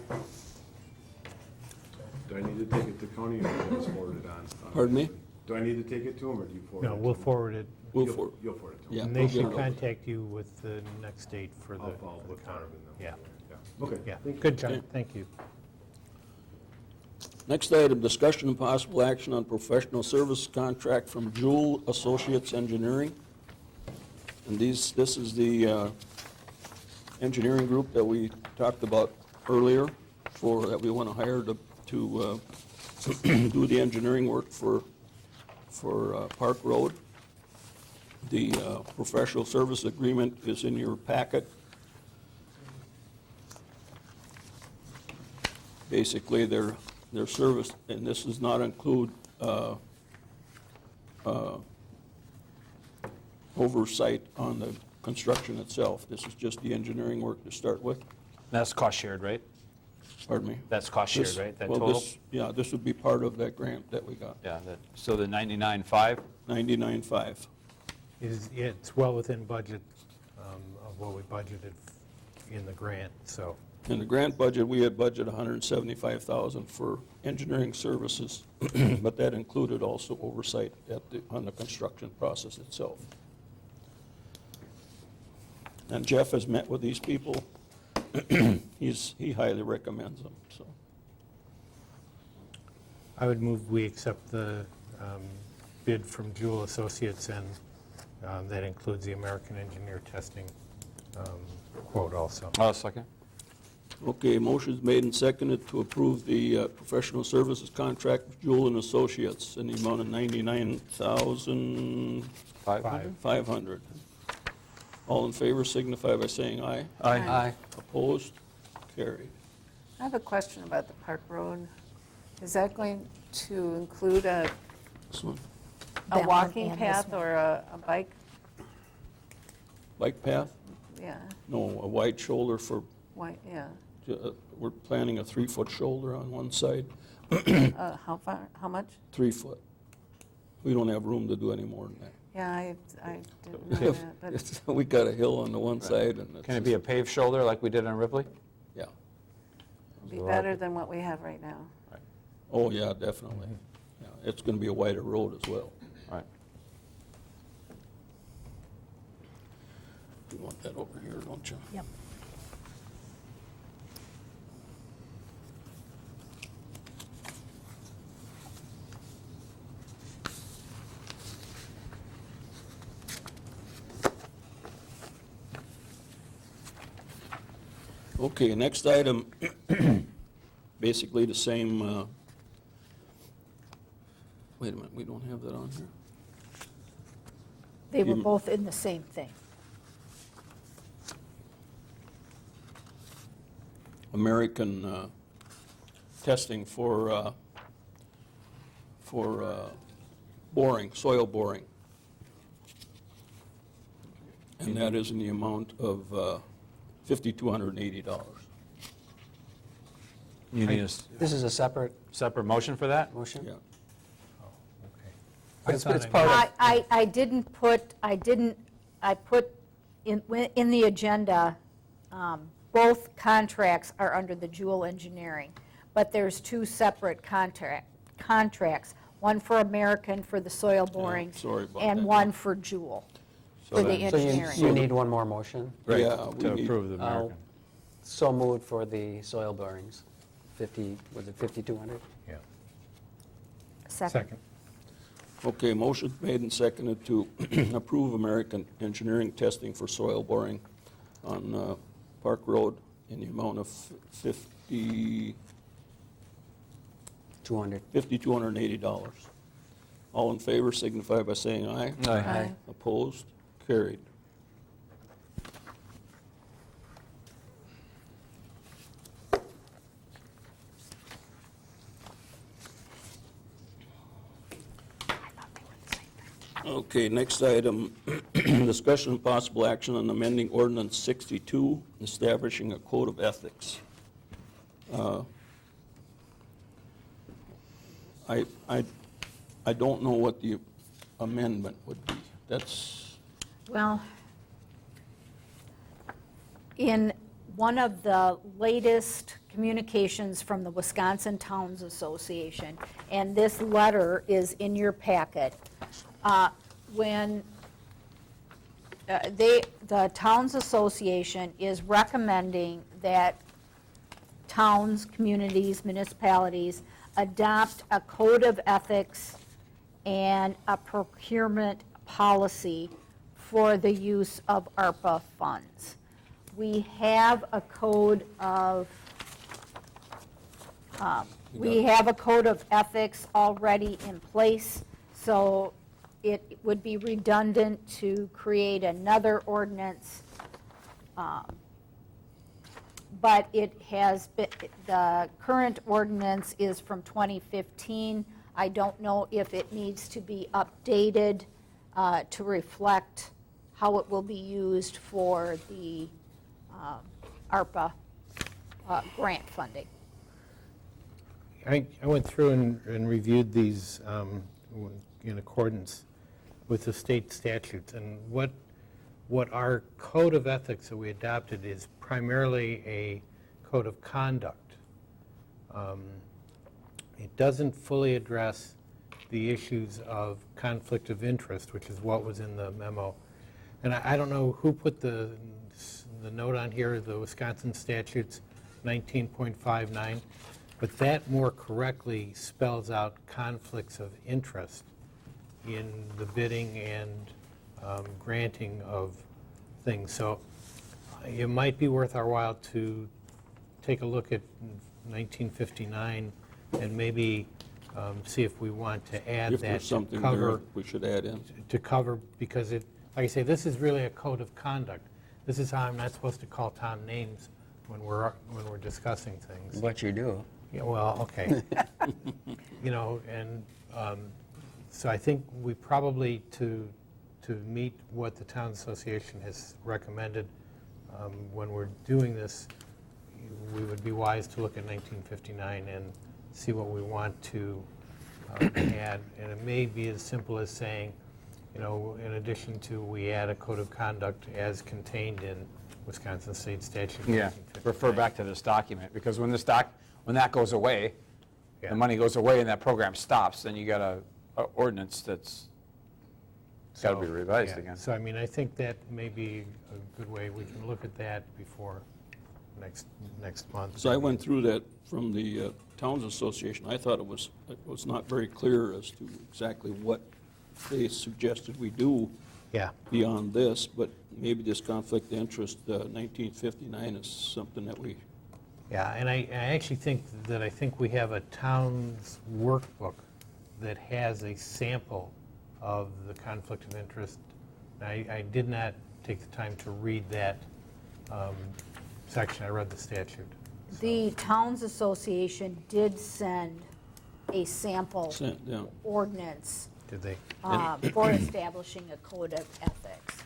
Do I need to take it to county or do I just forward it on? Pardon me? Do I need to take it to them or do you forward it? No, to we'll them? forward it, We'll You'll- for, You'll forward it to them? yeah. and we'll they get should it over. contact you with the next date for the I'll follow for the with county. Marvin then. Yeah, Yeah. Okay. yeah, Thank you. good job, Okay. thank you. Next item, discussion and possible action on professional service contract from Jewel Associates Engineering. And this is the engineering group that we talked about earlier that we want to hire to do the engineering work for Park Road. The professional service agreement is in your packet. Basically, their service, and this does not include oversight on the construction itself. This is just the engineering work to start with. That's cost shared, right? Pardon me? That's cost shared, This- right? That well, total? Yeah, this would be part of that grant that we got, Yeah, so the 99.5? 99.5. It's well within budget of what we budgeted in the grant, so. In the grant budget, we had budgeted $175,000 for engineering services, but that included also oversight on the construction process itself. And Jeff has met with these people. He highly recommends them, so. I would move we accept the bid from Jewel Associates, and that includes the American Engineer Testing quote also. Second. Okay, motion's made and seconded to approve the professional services contract with Jewel and Associates in the amount of $99,500. All in favor signify by saying aye. Aye. Opposed? Carried. I have a question about the Park Road. Is that going to include a This one, That one walking and this path one. or a bike? bike path? Yeah, No, a wide shoulder for, why, yeah. we're planning a 3-foot shoulder on one side, How far, how much? 3 foot. We don't have room to do any more than that. Yeah, I didn't know that, but We got a hill on the one side and it's Can it be a paved shoulder like we did on Ripley? yeah. it'll be better than what we have right now. Oh, yeah, definitely. Yeah, it's going to be a wider road as well. Right. You want that over here, don't you? Yep. Okay, next item, basically the same, wait a minute, we don't have that on here? They were You- both in the same thing. American testing for boring, soil boring. And that is in the amount of $5,280. You need a This is a separate separate motion for that? motion? Yeah. I It's thought it's I part of, I put in the agenda, both contracts are under the Jewel Engineering, but there's two separate contracts, one for American for the soil boring, sorry about and that. one for Jewel for the then- so engineering. you need one more motion? Right, Yeah, we to need- approve the I'll American. so moved for the soil borings. 50, was it 5,200? Yeah. Second. Okay, motion made and seconded to approve American engineering testing for soil boring on Park Road in the amount of $5,280. All in favor signify by saying aye. Aye. Opposed? Carried. Okay, next item, discussion and possible action on amending ordinance 62, establishing a code of ethics. I don't know what the amendment would be. That's, Well, in one of the latest communications from the Wisconsin Towns Association, and this letter is in your packet, when the Towns Association is recommending that towns, communities, municipalities adopt a code of ethics and a procurement policy for the use of ARPA funds. We have a code of ethics already in place, so it would be redundant to create another ordinance. But it has been, the current ordinance is from 2015. I don't know if it needs to be updated to reflect how it will be used for the ARPA grant funding. I went through and reviewed these in accordance with the state statutes, and what our code of ethics that we adopted is primarily a code of conduct. It doesn't fully address the issues of conflict of interest, which is what was in the memo. And I don't know who put the note on here, the Wisconsin statutes 19.59, but that more correctly spells out conflicts of interest in the bidding and granting of things. So it might be worth our while to take a look at 1959 and maybe see if we want to add if that there's to something there cover, we should add in. because it, like I say, this is really a code of conduct. This is how I'm not supposed to call Tom names when we're discussing things. But you do. Yeah, well, okay. You know, and so I think we probably, to meet what the Town Association has recommended, when we're doing this, we would be wise to look at 1959 and see what we want to add. And it may be as simple as saying, you know, in addition to, we add a code of conduct as contained in Wisconsin State Statute. Yeah, 1959. refer back to this document, because when when that goes away, Yeah. the money goes away and that program stops, then you got a ordinance that's got to be So, revised yeah. again. So, I mean, I think that may be a good way. We can look at that before next month. So I went through that from the Towns Association. I thought it was not very clear as to exactly what they suggested we do Yeah. beyond this, but maybe this conflict of interest, 1959 is something that we, Yeah, and I actually think we have a town's workbook that has a sample of the conflict of interest. I did not take the time to read that section. I read the statute. The Towns Association did send a sample yeah. ordinance Did they? for establishing a code of ethics.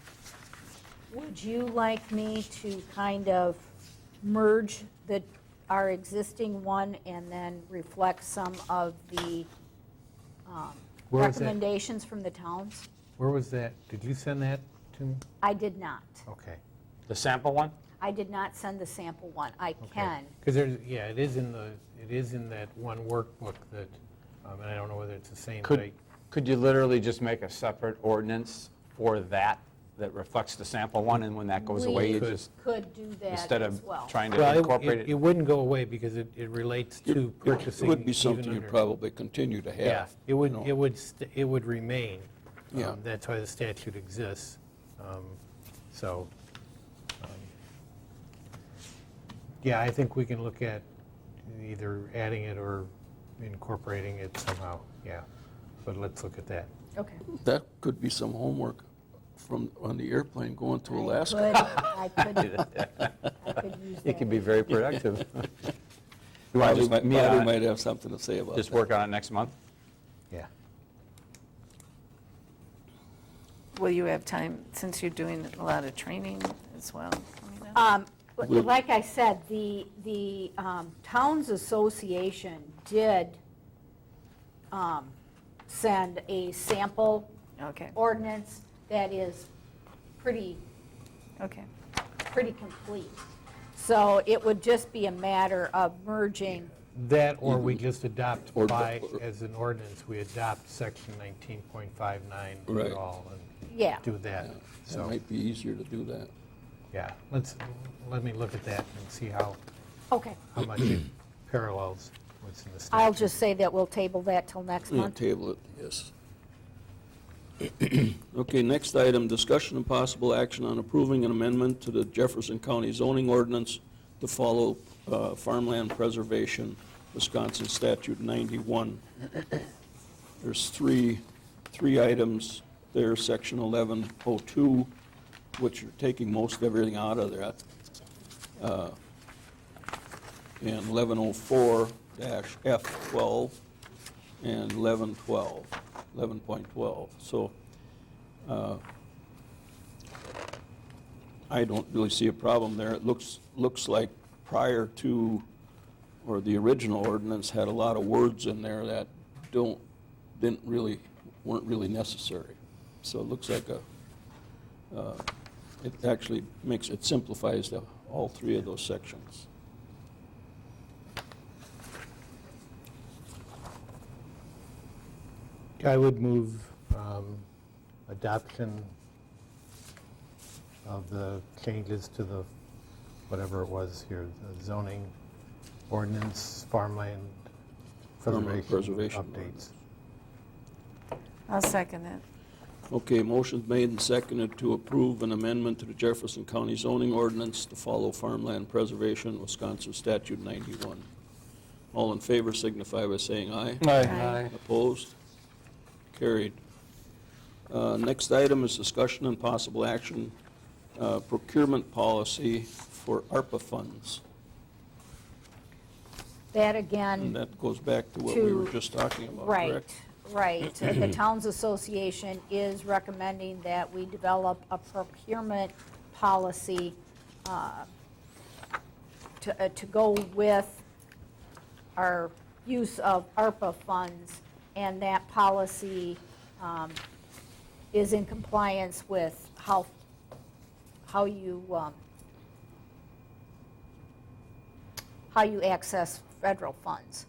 Would you like me to kind of merge our existing one and then reflect some of the Where was that? recommendations from the towns? Where was that? Did you send that to me? I did not. Okay. The sample one? I did not send the sample one. I can. Because it is in that one workbook that, and I don't know whether it's the same. but Could you literally just make a separate ordinance for that reflects the sample one, and when that goes away, you We just, could do that instead as of well. trying to Well, incorporate it it? wouldn't go away because it relates to purchasing. It would be even something you under- probably continue to have. Yeah, it would, you know. it would remain. Yeah. That's why the statute exists. So, yeah, I think we can look at either adding it or incorporating it somehow, yeah. But let's look at that. Okay. That could be some homework on the airplane going to Alaska. I could use that. It could be very productive. You want Bobby to just might, meet Bobby on might it, have something to say about just that. work on it next month? Yeah. will you have time, since you're doing a lot of training as well? coming up? Like I said, the Towns Association did send a sample Okay, ordinance that is pretty okay. complete. So it would just be a matter of merging. That, or we just adopt Or- by, as an ordinance, we adopt section 19.59 Right. at all and Yeah. do that. It So, might be easier to do that. yeah, let me look at that and see how Okay. much it parallels what's in the statute. I'll just say that we'll table that till next Yeah, month. table it, yes. Okay, next item, discussion and possible action on approving an amendment to the Jefferson County zoning ordinance to follow farmland preservation, Wisconsin Statute 91. There's three items there, section 1102, which are taking most everything out of that. And 1104-F12 and 11.12. So I don't really see a problem there. It looks like prior to, or the original ordinance had a lot of words in there that weren't really necessary. So it looks like it actually simplifies all three of those sections. I would move adoption of the changes to the, whatever it was here, the zoning ordinance, farmland preservation updates. I'll second it. Okay, motion's made and seconded to approve an amendment to the Jefferson County zoning ordinance to follow farmland preservation, Wisconsin Statute 91. All in favor signify by saying aye. Aye. Opposed? Carried. Next item is discussion and possible action, procurement policy for ARPA funds. That And again, that goes back to what we were To- just talking about, right, correct? right. The Towns Association is recommending that we develop a procurement policy to go with our use of ARPA funds, and that policy is in compliance with how you access federal funds.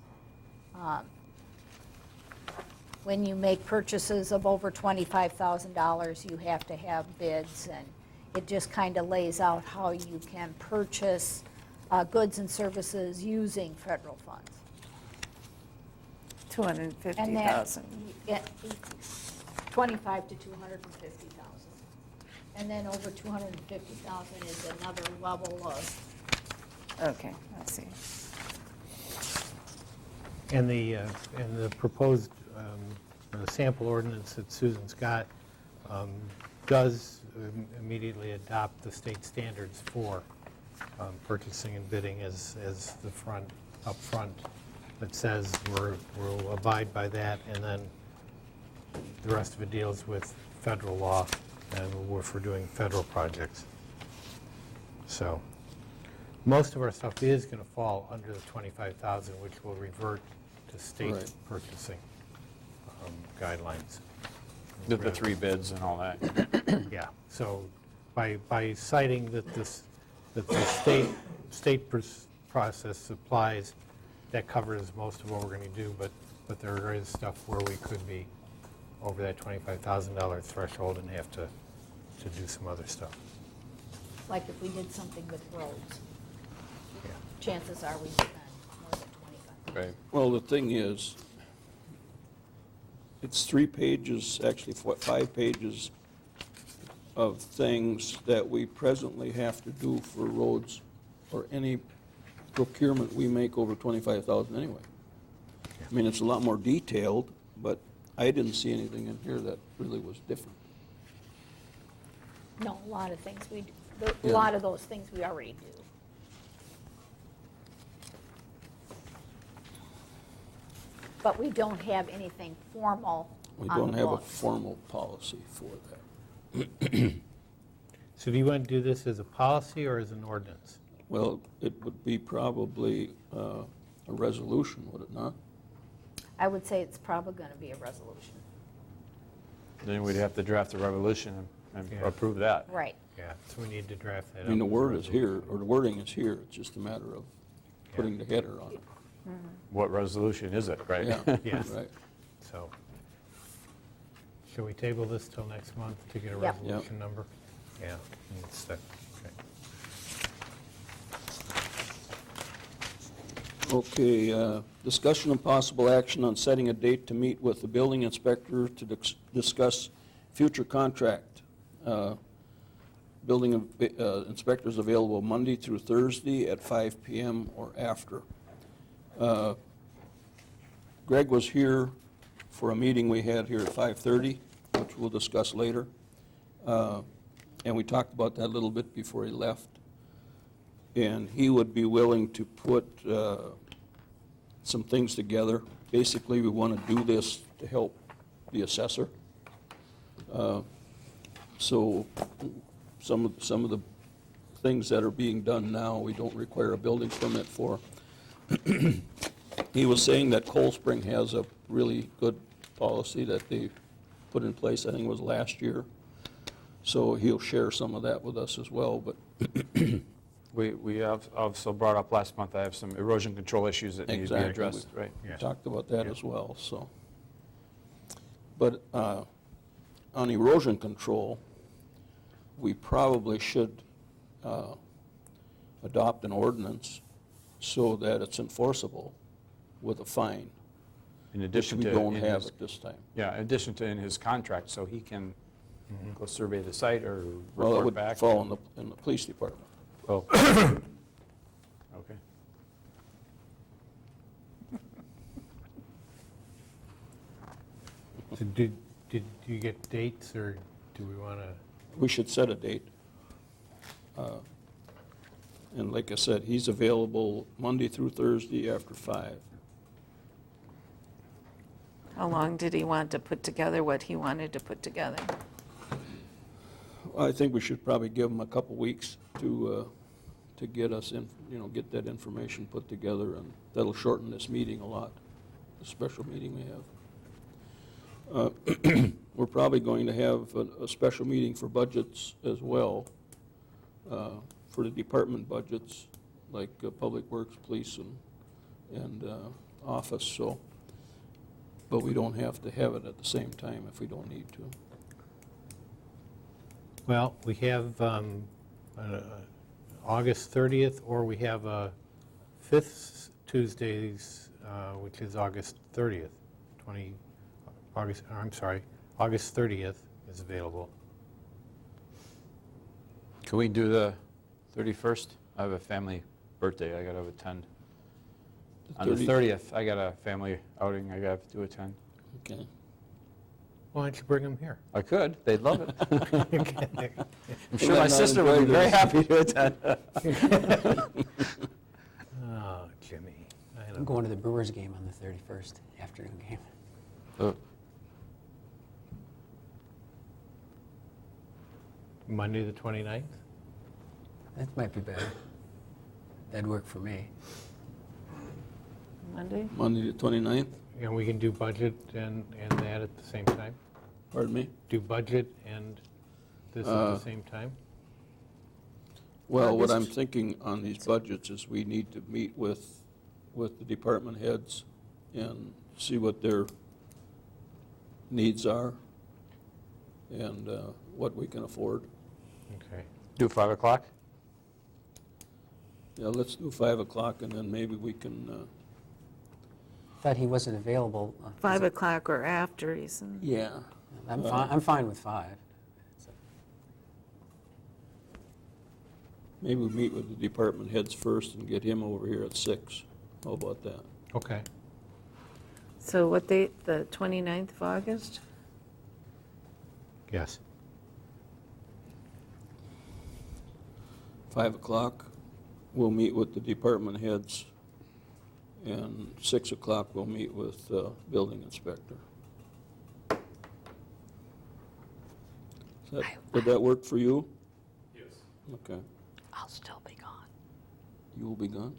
When you make purchases of over $25,000, you have to have bids, and it just kind of lays out how you can purchase goods and services using federal funds. And that, 250,000. 25 to 250,000. And then over 250,000 is another level of, Okay, I see. And the proposed sample ordinance that Susan's got does immediately adopt the state standards for purchasing and bidding as the up front that says we'll abide by that, and then the rest of it deals with federal law and if we're doing federal projects. So most of our stuff is going to fall under the 25,000, which will revert to state Right. purchasing guidelines. The three bids and all that. Yeah, so by citing that the state process applies, that covers most of what we're going to do, but there is stuff where we could be over that $25,000 threshold and have to do some other stuff. like if we did something with roads, Yeah. chances are we spend more than 25. Right. Well, the thing is, it's 3 pages, actually 5 pages of things that we presently have to do for roads or any procurement we make over 25,000 anyway. I mean, it's a lot more detailed, but I didn't see anything in here that really was different. No, a lot of things we do, a Yeah. lot of those things we already do. But we don't have anything formal We on don't the have a books. formal policy for that. So do you want to do this as a policy or as an ordinance? Well, it would be probably a resolution, would it not? I would say it's probably going to be a resolution. Then we'd have to draft a resolution and Yeah. approve that. Right. Yeah, so we need to draft that up. I mean, the as a word is here, resolution. or the wording is here, it's just a matter of putting the header on it. What resolution is it, right? Yeah, Yeah. right. So, shall we table this till next month to get a Yep. resolution number? Yeah, it's stuck, okay. Okay, discussion and possible action on setting a date to meet with the building inspector to discuss future contract. Building inspectors available Monday through Thursday at 5 PM or after. Greg was here for a meeting we had here at 5:30, which we'll discuss later. And we talked about that a little bit before he left. And he would be willing to put some things together. Basically, we want to do this to help the assessor. So some of the things that are being done now, we don't require a building permit for. He was saying that Cold Spring has a really good policy that they put in place, I think it was last year. So he'll share some of that with us as well, but We have also brought up last month, I have some erosion control issues that need to be Exactly. addressed, right? Yeah. talked about that as well, so. But on erosion control, we probably should adopt an ordinance so that it's enforceable with a fine, In which addition we to. don't in have his- at this time. Yeah, in addition to in his contract, so he can go survey the site or Well, it report would back. fall in the police department. Oh. Okay. So did you get dates, or do we want to? We should set a date. And like I said, he's available Monday through Thursday after 5. How long did he want to put together what he wanted to put together? I think we should probably give him a couple weeks to get us in, get that information put together, and that'll shorten this meeting a lot, the special meeting we have. We're probably going to have a special meeting for budgets as well, for the department budgets, like Public Works, Police, and Office, so, but we don't have to have it at the same time if we don't need to. Well, we have August 30th, or we have a fifth Tuesdays, which is August 30th, August 30th is available. Can we do the 31st? I have a family birthday I got to attend. On the 30th, I got a family outing I got to attend. Okay. Why don't you bring them here? I could, they'd love it. I'm sure might my not sister would be enjoy very this. happy to attend. Oh, Jimmy. I I'm don't- going to the Brewers game on the 31st, afternoon game. Oh, Monday, the 29th? That might be better. That'd work for me. Monday? Monday the 29th, And we can do budget and that at the same time? pardon me? Do budget and this at the same time? Well, what I'm August. thinking on these budgets is we need to meet with the department heads and see what their needs are and what we can afford. Okay. Do 5 o'clock? Yeah, let's do 5 o'clock, and then maybe we can, Thought he wasn't available. 5 o'clock or after, he said. yeah. I'm fine with 5. Maybe we meet with the department heads first and get him over here at 6. How about that? Okay. So what date, the 29th of August? Yes. 5 o'clock, we'll meet with the department heads, and 6 o'clock, we'll meet with the building inspector. Would that work for you? Yes. Okay. I'll still be gone. You will be gone?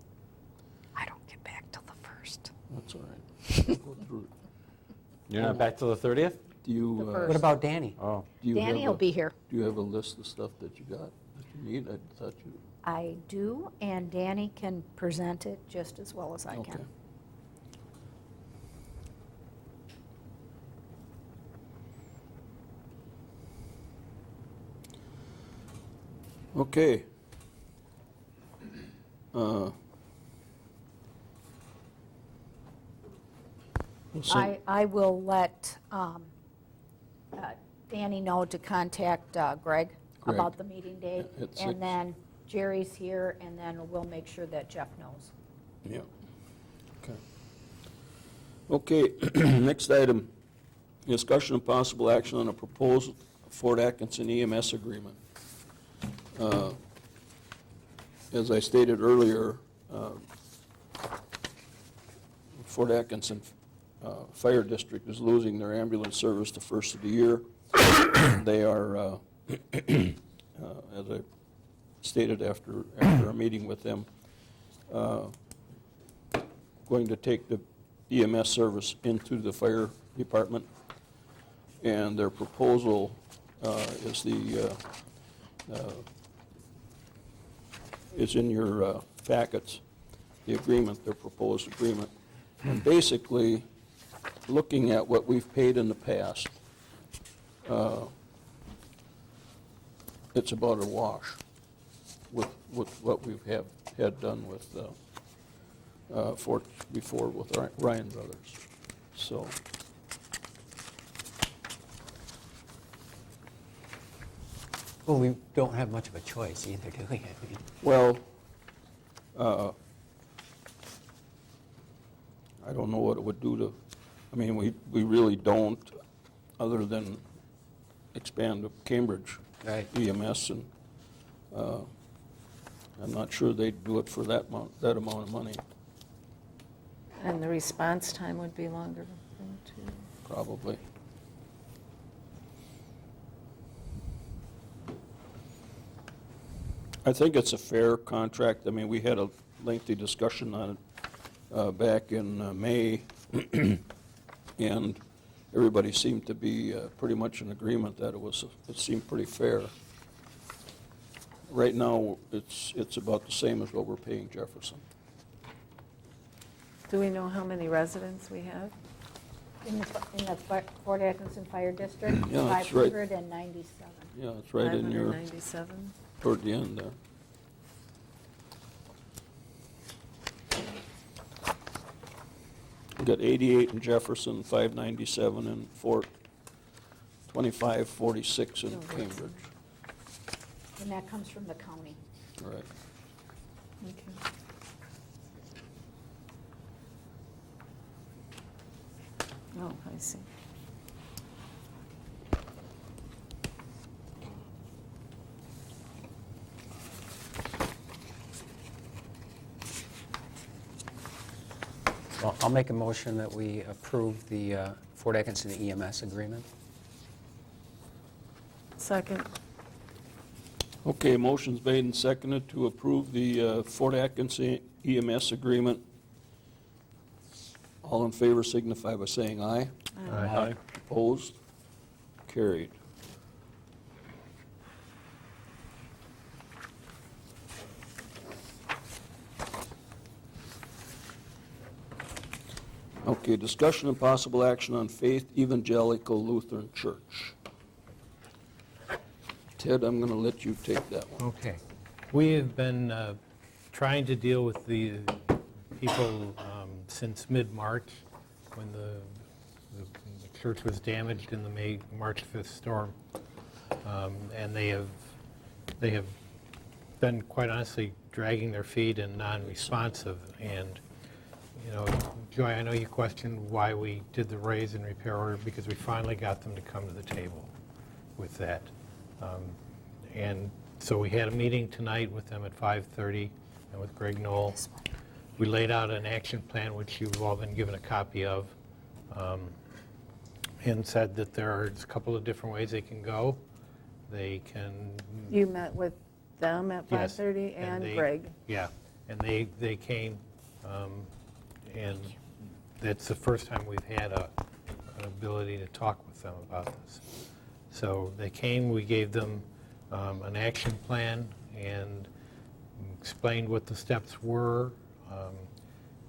I don't get back till the 1st. That's all right. I'll go through it. You're not back till the 30th? Do you, The uh, first. What about Danny? Oh. do you have Danny will a- be here. Do you have a list of stuff that you got, that you need? I thought you, I do, and Danny can present it just as well as I okay. can. Okay. We'll send- I will let Danny know to contact Greg Greg. about the meeting date. At 6. And then Jerry's here, and then we'll make sure that Jeff knows. Yeah. Okay. Okay, next item, discussion of possible action on a proposed Fort Atkinson EMS agreement. As I stated earlier, Fort Atkinson Fire District is losing their ambulance service the first of the year. They are, as I stated after a meeting with them, going to take the EMS service into the fire department, and their proposal is in your packets, the agreement, their proposed agreement. And basically, looking at what we've paid in the past, it's about a wash with what we've had done with Fort before with Ryan Brothers. So, Well, we don't have much of a choice either, do we? I mean, well, I don't know what it would do to, I mean, we really don't, other than expand the Cambridge Right. EMS, and I'm not sure they'd do it for that amount of money, And the response time would be longer too. probably. I think it's a fair contract. I mean, we had a lengthy discussion on it back in May, and everybody seemed to be pretty much in agreement that it seemed pretty fair. Right now, it's about the same as what we're paying Jefferson. Do we know how many residents we have? In the Fort Atkinson Fire District, Yeah, that's right. 597. Yeah, it's right in your, 597? toward the end there. We got 88 in Jefferson, 597 in Fort, 2546 in Cambridge. And that comes from the county. Right. Okay. Oh, I see. Well, I'll make a motion that we approve the Fort Atkinson EMS agreement. Second. Okay, motion's made and seconded to approve the Fort Atkinson EMS agreement. All in favor signify by saying aye. Aye. Opposed? Carried. Okay, discussion and possible action on Faith Evangelical Lutheran Church. Ted, I'm going to let you take that one. Okay. We have been trying to deal with the people since mid-March, when the church was damaged in the March 5th storm. And they have been, quite honestly, dragging their feet and non-responsive. And, you know, Joy, I know you questioned why we did the raise and repair order, because we finally got them to come to the table with that. And so we had a meeting tonight with them at 5:30 and with Greg Knoll. We laid out an action plan, which you've all been given a copy of, and said that there are a couple of different ways they can go. they can. You met with them at Yes, 5:30 and they- Greg? Yeah, and they came, and that's the first time we've had an ability to talk with them about this. So they came, we gave them an action plan and explained what the steps were,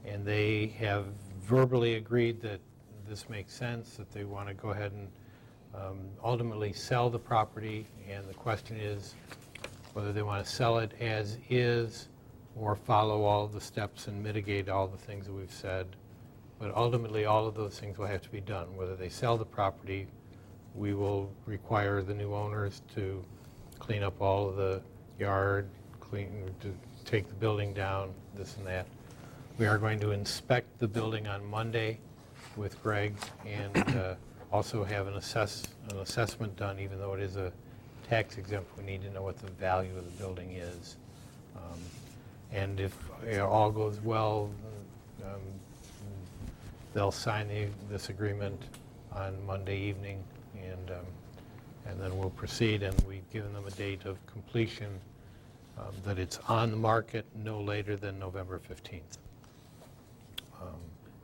and they have verbally agreed that this makes sense, that they want to go ahead and ultimately sell the property, and the question is whether they want to sell it as is or follow all the steps and mitigate all the things that we've said. But ultimately, all of those things will have to be done. Whether they sell the property, we will require the new owners to clean up all of the yard, to take the building down, this and that. We are going to inspect the building on Monday with Greg and also have an assessment done, even though it is a tax exempt. We need to know what the value of the building is. And if all goes well, they'll sign this agreement on Monday evening, and then we'll proceed. And we've given them a date of completion, that it's on the market no later than November 15th.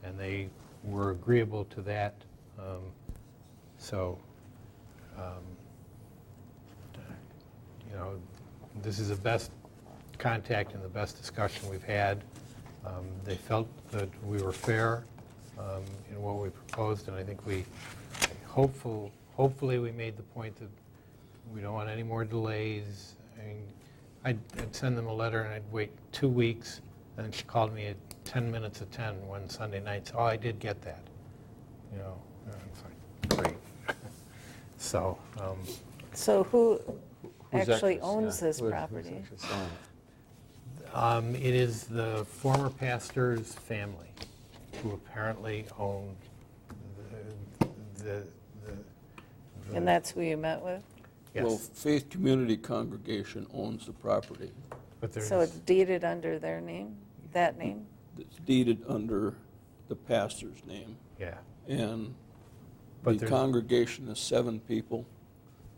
And they were agreeable to that. So, this is the best contact and the best discussion we've had. They felt that we were fair in what we proposed, and I think hopefully we made the point that we don't want any more delays. I'd send them a letter and I'd wait 2 weeks, and then she called me at 10 minutes of 10 one Sunday night, so, oh, I did get that. And it's like, great. So. So who actually actually- owns yeah, this who's property? actually selling it? It is the former pastor's family who apparently own the And that's who you met with? Well, yes. Faith Community Congregation owns the property. But there's, So it's deeded under their name, that name? It's deeded under the pastor's name. yeah. And But the there's- congregation is 7 people,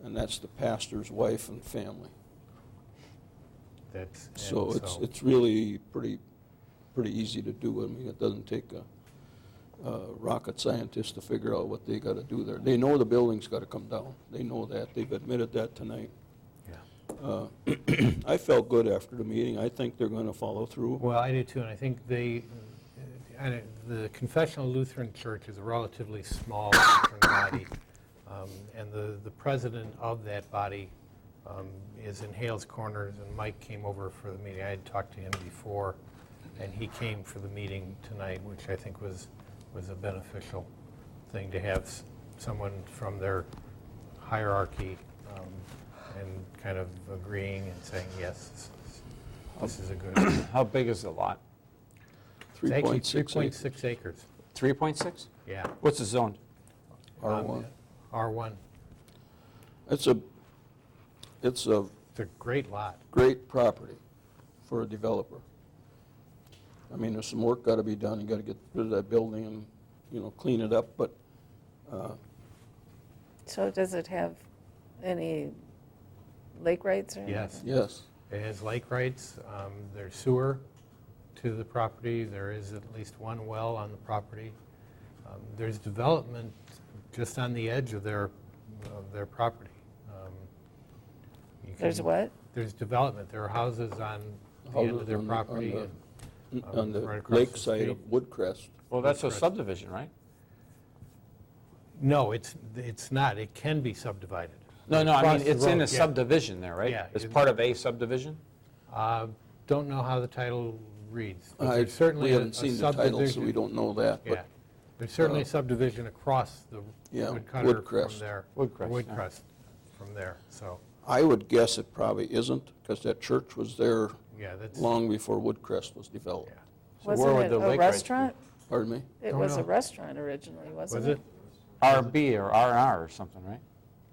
and that's the pastor's wife and family. So it's really pretty easy to do. I mean, it doesn't take a rocket scientist to figure out what they got to do there. They know the building's got to come down. They know that. They've admitted that tonight. Yeah. I felt good after the meeting. I think they're going to follow through. Well, I do too, and I think the Confessional Lutheran Church is a relatively small Lutheran body, and the president of that body is in Hales Corners, and Mike came over for the meeting. I had talked to him before, and he came for the meeting tonight, which I think was a beneficial thing to have someone from their hierarchy and kind of agreeing and saying, yes, this is a good. How big is the lot? It's actually 3.6 3.6 acres. 3.6? Yeah. What's the zone? R1. R1. It's a It's a great lot. great property for a developer. I mean, there's some work got to be done. You got to get rid of that building and, clean it up, but So does it have any lake rights or anything? Yes. yes. It has lake rights. There's sewer to the property. There is at least one well on the property. There's development just on the edge of their property. There's what? There's development. There are houses on the end of their property. On the right across the lakeside of street. Woodcrest. Well, that's a subdivision, right? No, it's not. It can be subdivided. No, I Across mean, the it's in road, a yeah. subdivision there, right? Yeah. It's part of a subdivision? Don't know how the title reads. But We there's certainly haven't seen the title, so subdivision. we don't know that, Yeah, but there's certainly a subdivision across the Yeah, Woodcutter from Woodcrest. there. Woodcrest, yeah. Woodcrest from there, so, I would guess it probably isn't, because that church was there yeah, that's, long before Woodcrest was developed. yeah. So where Wasn't would it the a lake rights be? restaurant? Pardon me? It Don't was a know. restaurant originally, wasn't Was it? it? RB or R&R or something, right?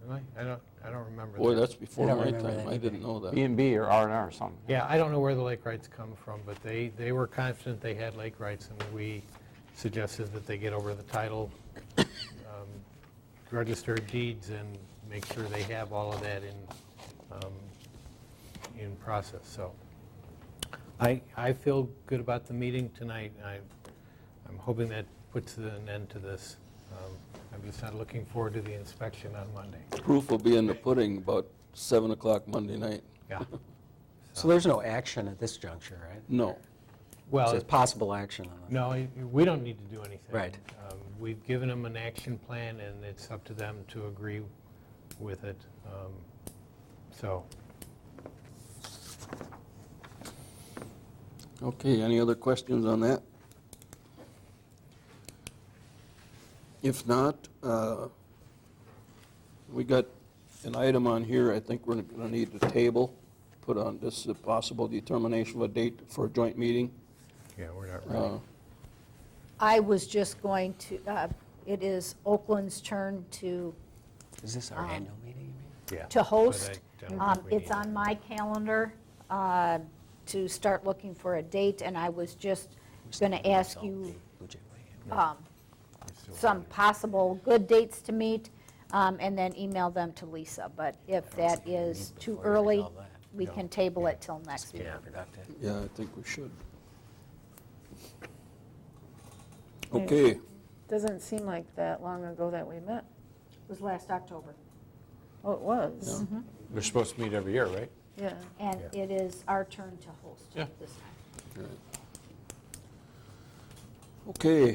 Really? I don't remember Boy, that. that's before I don't my remember time. that I didn't know that. B&B or R&R or something. Yeah, I don't know where the lake rights come from, but they were confident they had lake rights, and we suggested that they get over the title register of deeds and make sure they have all of that in process, so. I feel good about the meeting tonight. I'm hoping that puts an end to this. I'm just not looking forward to the inspection on Monday. Proof will be in the pudding about 7 o'clock Monday night. Yeah. So there's no action at this juncture, right? No. So Well, it's possible action on that. no, we don't need to do anything. Right. We've given them an action plan, and it's up to them to agree with it. So, Okay, any other questions on that? If not, we got an item on here I think we're going to need to table, put on this possible determination of a date for a joint meeting. yeah, we're not ready. I was just going to, it is Oakland's turn to Is this our annual meeting, you mean? Yeah, to host. but I don't think we It's need on it. my calendar to start looking for a date, and I was just going to ask you Blue Jay Way. We're still some possible good dates to meet, and then email them to Lisa. But if that is too early, we can table it till next week. Yeah, productive. Yeah, I think we should. Okay, Doesn't seem like that long ago that we met. It was last October. Oh, it was? They're supposed to meet every year, right? Yeah. And it is our turn to host Yeah. this time. okay.